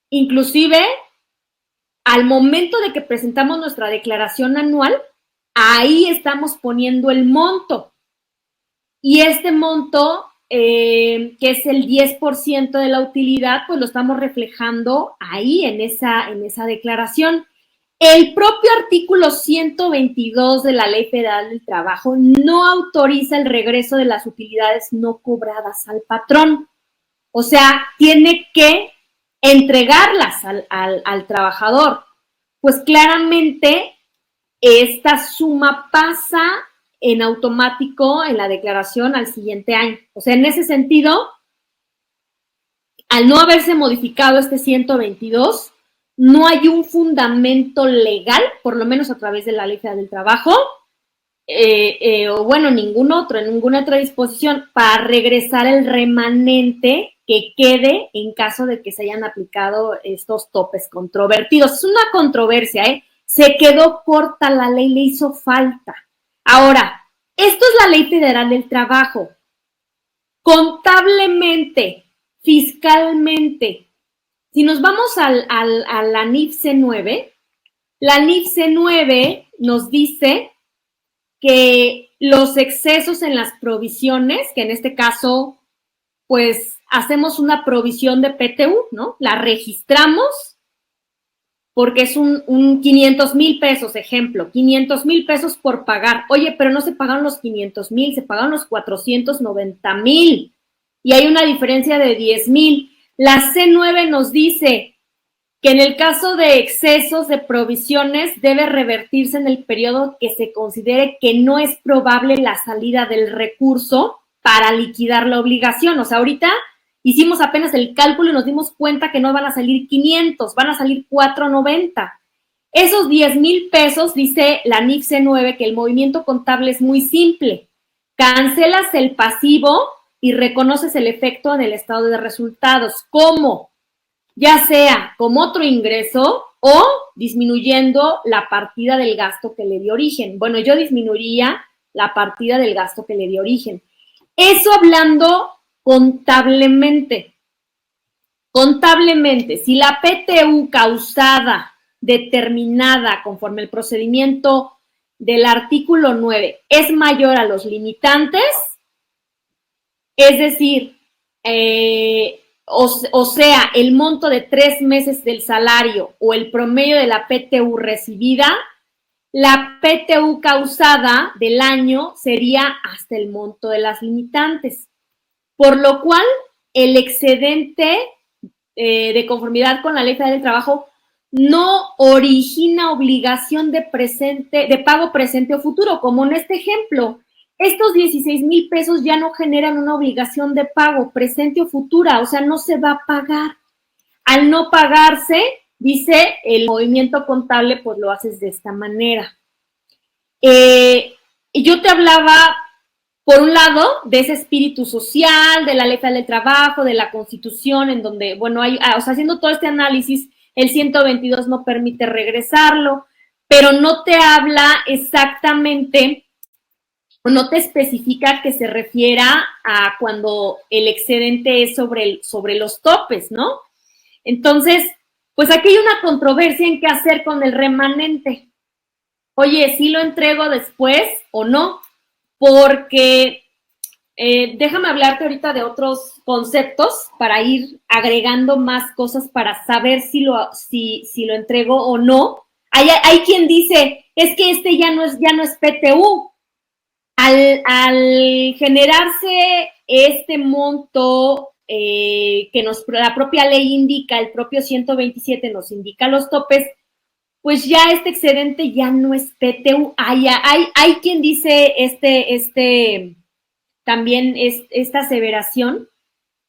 inclusive, al momento de que presentamos nuestra declaración anual, ahí estamos poniendo el monto. Y este monto, que es el 10% de la utilidad, pues lo estamos reflejando ahí en esa declaración. El propio artículo 122 de la Ley Federal del Trabajo no autoriza el regreso de las utilidades no cobradas al patrón. O sea, tiene que entregarlas al trabajador. Pues claramente esta suma pasa en automático en la declaración al siguiente año. O sea, en ese sentido, al no haberse modificado este 122, no hay un fundamento legal, por lo menos a través de la Ley Federal del Trabajo, o bueno, ninguna otra disposición para regresar el remanente que quede en caso de que se hayan aplicado estos topes controvertidos. Es una controversia, se quedó corta la ley, le hizo falta. Ahora, esto es la Ley Federal del Trabajo. Contablemente, fiscalmente, si nos vamos a la NIF C9, la NIF C9 nos dice que los excesos en las provisiones, que en este caso, pues hacemos una provisión de PTU, ¿no? La registramos porque es un 500,000 pesos, ejemplo, 500,000 pesos por pagar. Oye, pero no se pagaron los 500,000, se pagaron los 490,000 y hay una diferencia de 10,000. La C9 nos dice que en el caso de excesos de provisiones debe revertirse en el periodo que se considere que no es probable la salida del recurso para liquidar la obligación. O sea, ahorita hicimos apenas el cálculo y nos dimos cuenta que no van a salir 500, van a salir 490. Esos 10,000 pesos, dice la NIF C9, que el movimiento contable es muy simple. Cancelas el pasivo y reconoces el efecto en el estado de resultados. ¿Cómo? Ya sea como otro ingreso o disminuyendo la partida del gasto que le dio origen. Bueno, yo disminuiría la partida del gasto que le dio origen. Eso hablando contablemente. Contablemente, si la PTU causada, determinada conforme el procedimiento del artículo 9 es mayor a los limitantes, es decir, o sea, el monto de 3 meses del salario o el promedio de la PTU recibida, la PTU causada del año sería hasta el monto de las limitantes, por lo cual el excedente de conformidad con la Ley Federal del Trabajo no origina obligación de pago presente o futuro, como en este ejemplo. Estos 16,000 pesos ya no generan una obligación de pago presente o futura, o sea, no se va a pagar. Al no pagarse, dice el movimiento contable, pues lo haces de esta manera. Yo te hablaba, por un lado, de ese espíritu social, de la Ley Federal del Trabajo, de la Constitución, en donde, bueno, haciendo todo este análisis, el 122 no permite regresarlo, pero no te habla exactamente, no te especifica que se refiera a cuando el excedente es sobre los topes, ¿no? Entonces, pues aquí hay una controversia en qué hacer con el remanente. Oye, ¿sí lo entrego después o no? Porque déjame hablarte ahorita de otros conceptos para ir agregando más cosas para saber si lo entrego o no. Hay quien dice, es que este ya no es PTU. Al generarse este monto que la propia ley indica, el propio 127 nos indica los topes, pues ya este excedente ya no es PTU. Hay quien dice también esta aseveración,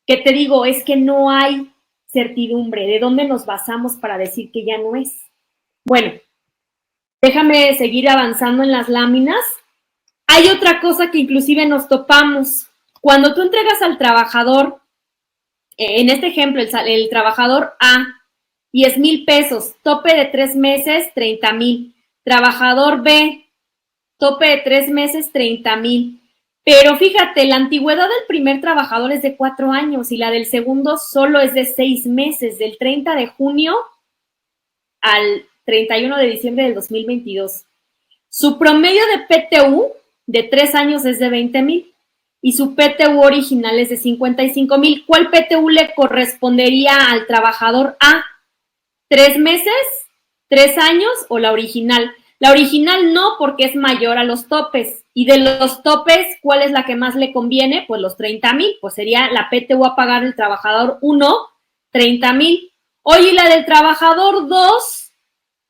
que te digo, es que no hay certidumbre. ¿De dónde nos basamos para decir que ya no es? Bueno, déjame seguir avanzando en las láminas. Hay otra cosa que inclusive nos topamos. Cuando tú entregas al trabajador, en este ejemplo, el trabajador A, 10,000 pesos, tope de 3 meses, 30,000. Trabajador B, tope de 3 meses, 30,000. Pero fíjate, la antigüedad del primer trabajador es de 4 años y la del segundo solo es de 6 meses, del 30 de junio al 31 de diciembre del 2022. Su promedio de PTU de 3 años es de 20,000 y su PTU original es de 55,000. ¿Cuál PTU le correspondería al trabajador A? ¿3 meses, 3 años o la original? La original no, porque es mayor a los topes. Y de los topes, ¿cuál es la que más le conviene? Pues los 30,000. Pues sería la PTU a pagar el trabajador 1, 30,000. Oye, y la del trabajador 2,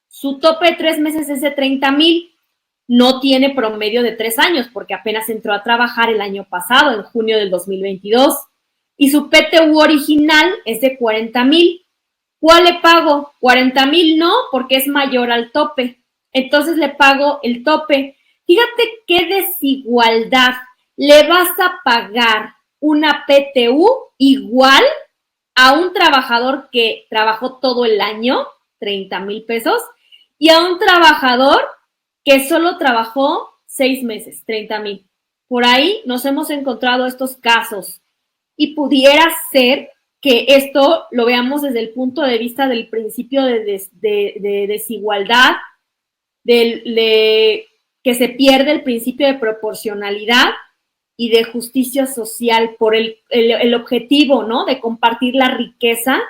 su tope de 3 meses es de 30,000. No tiene promedio de 3 años, porque apenas entró a trabajar el año pasado, en junio del 2022. Y su PTU original es de 40,000. ¿Cuál le pago? 40,000 no, porque es mayor al tope. Entonces le pago el tope. Fíjate qué desigualdad. Le vas a pagar una PTU igual a un trabajador que trabajó todo el año, 30,000 pesos, y a un trabajador que solo trabajó 6 meses, 30,000. Por ahí nos hemos encontrado estos casos y pudiera ser que esto lo veamos desde el punto de vista del principio de desigualdad, que se pierde el principio de proporcionalidad y de justicia social por el objetivo, ¿no?, de compartir la riqueza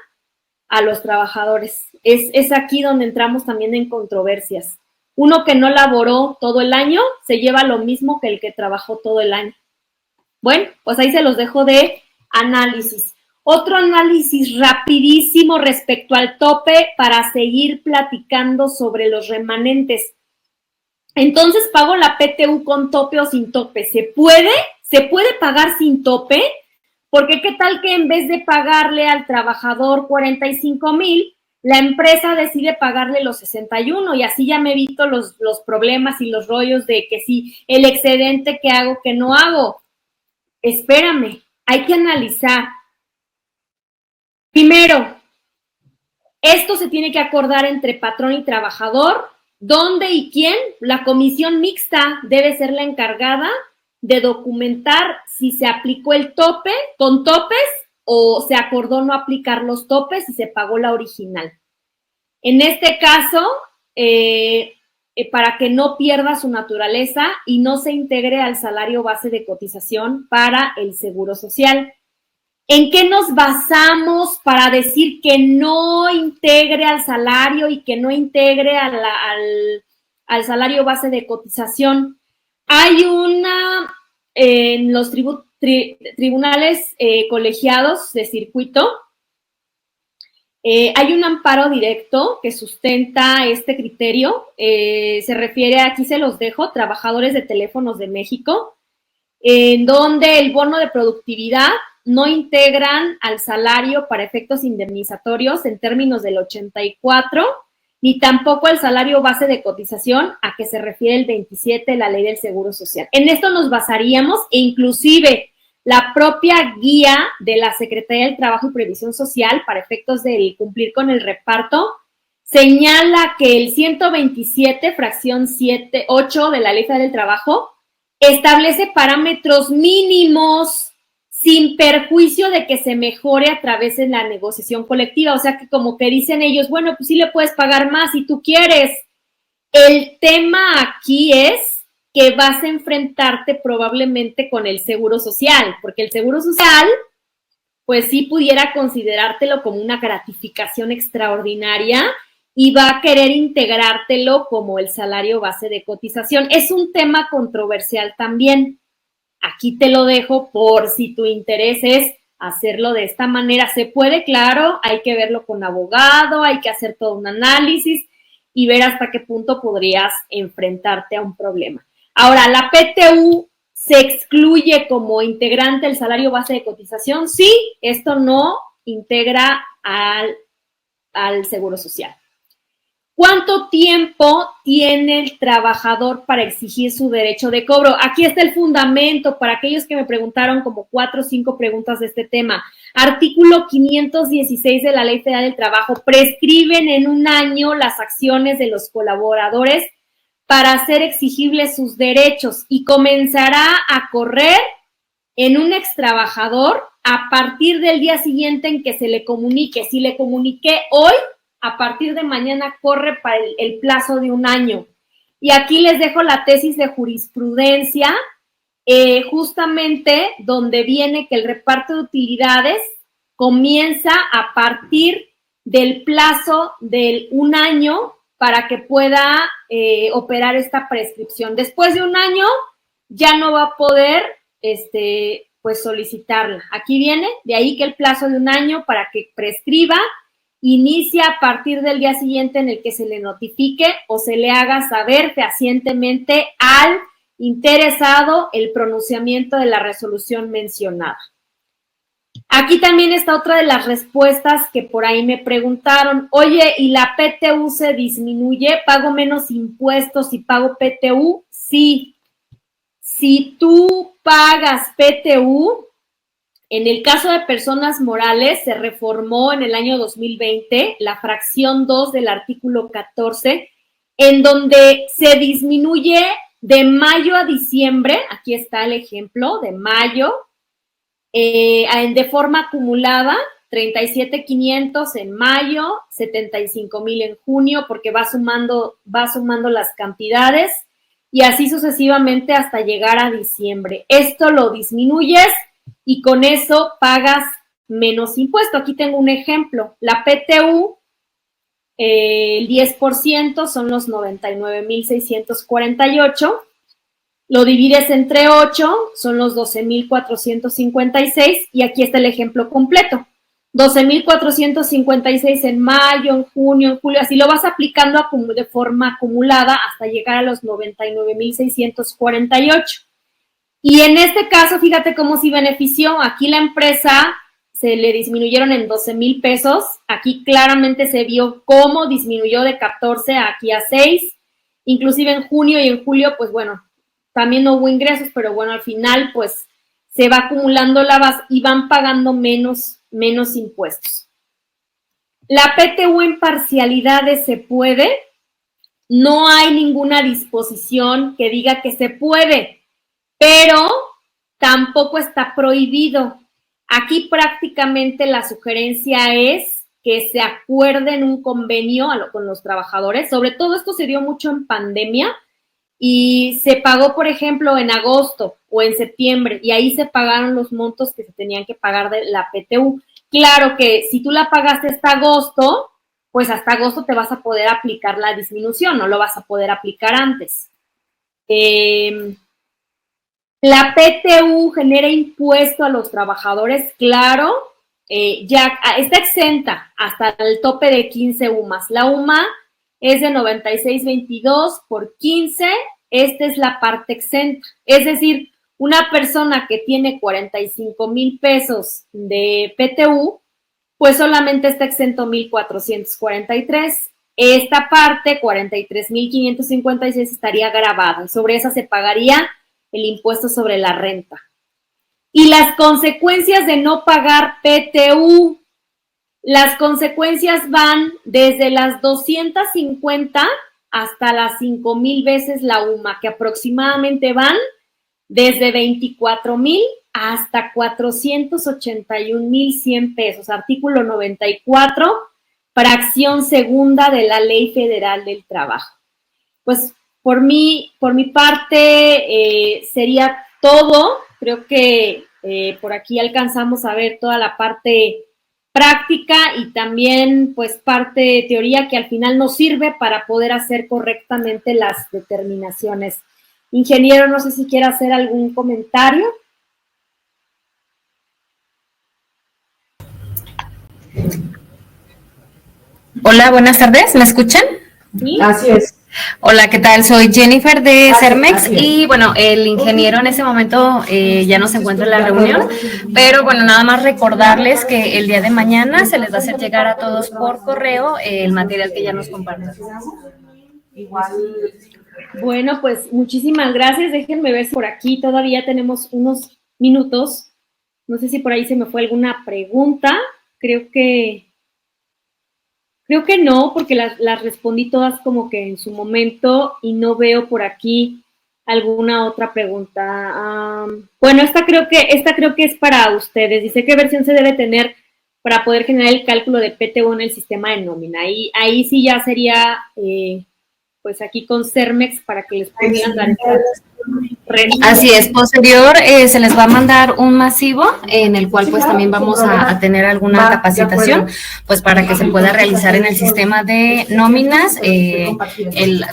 a los trabajadores. Es aquí donde entramos también en controversias. Uno que no laboró todo el año se lleva lo mismo que el que trabajó todo el año. Bueno, pues ahí se los dejo de análisis. Otro análisis rapidísimo respecto al tope para seguir platicando sobre los remanentes. Entonces, ¿pago la PTU con tope o sin tope? ¿Se puede? ¿Se puede pagar sin tope? Porque qué tal que en vez de pagarle al trabajador 45,000, la empresa decide pagarle los 61 y así ya me evito los problemas y los rollos de que si el excedente que hago, que no hago. Espérame, hay que analizar. Primero, esto se tiene que acordar entre patrón y trabajador. ¿Dónde y quién? La comisión mixta debe ser la encargada de documentar si se aplicó el tope con topes o se acordó no aplicar los topes y se pagó la original. En este caso, para que no pierda su naturaleza y no se integre al salario base de cotización para el Seguro Social. ¿En qué nos basamos para decir que no integre al salario y que no integre al salario base de cotización? Hay una, en los tribunales colegiados de circuito, hay un amparo directo que sustenta este criterio. Se refiere, aquí se los dejo, Trabajadores de Teléfonos de México, en donde el bono de productividad no integran al salario para efectos indemnizatorios en términos del 84, ni tampoco el salario base de cotización a que se refiere el 27 de la Ley del Seguro Social. En esto nos basaríamos e inclusive la propia guía de la Secretaría del Trabajo y Previsión Social para efectos del cumplir con el reparto señala que el 127, fracción 8 de la Ley Federal del Trabajo establece parámetros mínimos sin perjuicio de que se mejore a través de la negociación colectiva. O sea que como que dicen ellos, bueno, pues sí le puedes pagar más si tú quieres. El tema aquí es que vas a enfrentarte probablemente con el Seguro Social, porque el Seguro Social, pues sí pudiera considerártelo como una gratificación extraordinaria y va a querer integrártelo como el salario base de cotización. Es un tema controversial también. Aquí te lo dejo por si tu interés es hacerlo de esta manera. Se puede, claro, hay que verlo con abogado, hay que hacer todo un análisis y ver hasta qué punto podrías enfrentarte a un problema. Ahora, ¿la PTU se excluye como integrante del salario base de cotización? Sí, esto no integra al Seguro Social. ¿Cuánto tiempo tiene el trabajador para exigir su derecho de cobro? Aquí está el fundamento para aquellos que me preguntaron como 4 o 5 preguntas de este tema. Artículo 516 de la Ley Federal del Trabajo prescriben en un año las acciones de los colaboradores para hacer exigibles sus derechos y comenzará a correr en un extrabajador a partir del día siguiente en que se le comunique. Si le comuniqué hoy, a partir de mañana corre para el plazo de un año. Y aquí les dejo la tesis de jurisprudencia, justamente donde viene que el reparto de utilidades comienza a partir del plazo de un año para que pueda operar esta prescripción. Después de un año ya no va a poder pues solicitarla. Aquí viene, de ahí que el plazo de un año para que prescriba inicia a partir del día siguiente en el que se le notifique o se le haga saber fehacientemente al interesado el pronunciamiento de la resolución mencionada. Aquí también está otra de las respuestas que por ahí me preguntaron. Oye, ¿y la PTU se disminuye? ¿Pago menos impuestos si pago PTU? Sí. Si tú pagas PTU, en el caso de personas morales, se reformó en el año 2020 la fracción 2 del artículo 14, en donde se disminuye de mayo a diciembre, aquí está el ejemplo, de mayo, de forma acumulada, 37,500 en mayo, 75,000 en junio, porque va sumando las cantidades y así sucesivamente hasta llegar a diciembre. Esto lo disminuyes y con eso pagas menos impuesto. Aquí tengo un ejemplo. La PTU, el 10% son los 99,648. Lo divides entre 8, son los 12,456, y aquí está el ejemplo completo. 12,456 en mayo, en junio, en julio, así lo vas aplicando de forma acumulada hasta llegar a los 99,648. Y en este caso, fíjate cómo sí benefició. Aquí la empresa se le disminuyeron en 12,000 pesos. Aquí claramente se vio cómo disminuyó de 14 aquí a 6. Inclusive en junio y en julio, pues bueno, también no hubo ingresos, pero bueno, al final, pues se va acumulando la base y van pagando menos impuestos. La PTU en parcialidades se puede. No hay ninguna disposición que diga que se puede, pero tampoco está prohibido. Aquí prácticamente la sugerencia es que se acuerde en un convenio con los trabajadores. Sobre todo esto se dio mucho en pandemia y se pagó, por ejemplo, en agosto o en septiembre, y ahí se pagaron los montos que se tenían que pagar de la PTU. Claro que si tú la pagaste hasta agosto, pues hasta agosto te vas a poder aplicar la disminución, no lo vas a poder aplicar antes. La PTU genera impuesto a los trabajadores, claro, ya está exenta hasta el tope de 15 UMAS. La UMA es de 96.22 por 15, esta es la parte exenta. Es decir, una persona que tiene 45,000 pesos de PTU, pues solamente está exento 1,443. Esta parte, 43,556, estaría grabada y sobre esa se pagaría el impuesto sobre la renta. Y las consecuencias de no pagar PTU, las consecuencias van desde las 250 hasta las 5,000 veces la UMA, que aproximadamente van desde 24,000 hasta 481,100 pesos. Artículo 94, fracción segunda de la Ley Federal del Trabajo. Pues por mi parte sería todo. Creo que por aquí alcanzamos a ver toda la parte práctica y también pues parte de teoría que al final nos sirve para poder hacer correctamente las determinaciones. Ingeniero, no sé si quiere hacer algún comentario. Hola, buenas tardes, ¿me escuchan? Sí. Así es. Hola, ¿qué tal? Soy Jennifer de Cermex y bueno, el ingeniero en ese momento ya no se encuentra en la reunión, pero bueno, nada más recordarles que el día de mañana se les va a hacer llegar a todos por correo el material que ya nos comparten. Igual. Bueno, pues muchísimas gracias. Déjenme ver si por aquí todavía tenemos unos minutos. No sé si por ahí se me fue alguna pregunta. Creo que no, porque las respondí todas como que en su momento y no veo por aquí alguna otra pregunta. Bueno, esta creo que es para ustedes. Dice, ¿qué versión se debe tener para poder generar el cálculo de PTU en el sistema de nómina? Ahí sí ya sería, pues aquí con Cermex para que les pudieran dar estas respuestas. Así es, posterior se les va a mandar un masivo en el cual pues también vamos a tener alguna capacitación pues para que se pueda realizar en el sistema de nóminas,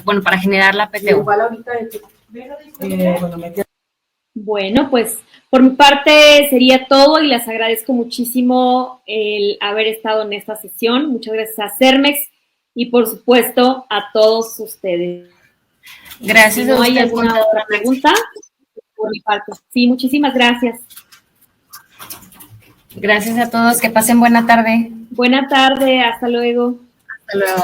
bueno, para generar la PTU. Bueno, pues por mi parte sería todo y les agradezco muchísimo el haber estado en esta sesión. Muchas gracias a Cermex y por supuesto a todos ustedes. Gracias. Si no hay alguna otra pregunta por mi parte. Sí, muchísimas gracias. Gracias a todos, que pasen buena tarde. Buena tarde, hasta luego. Hasta luego.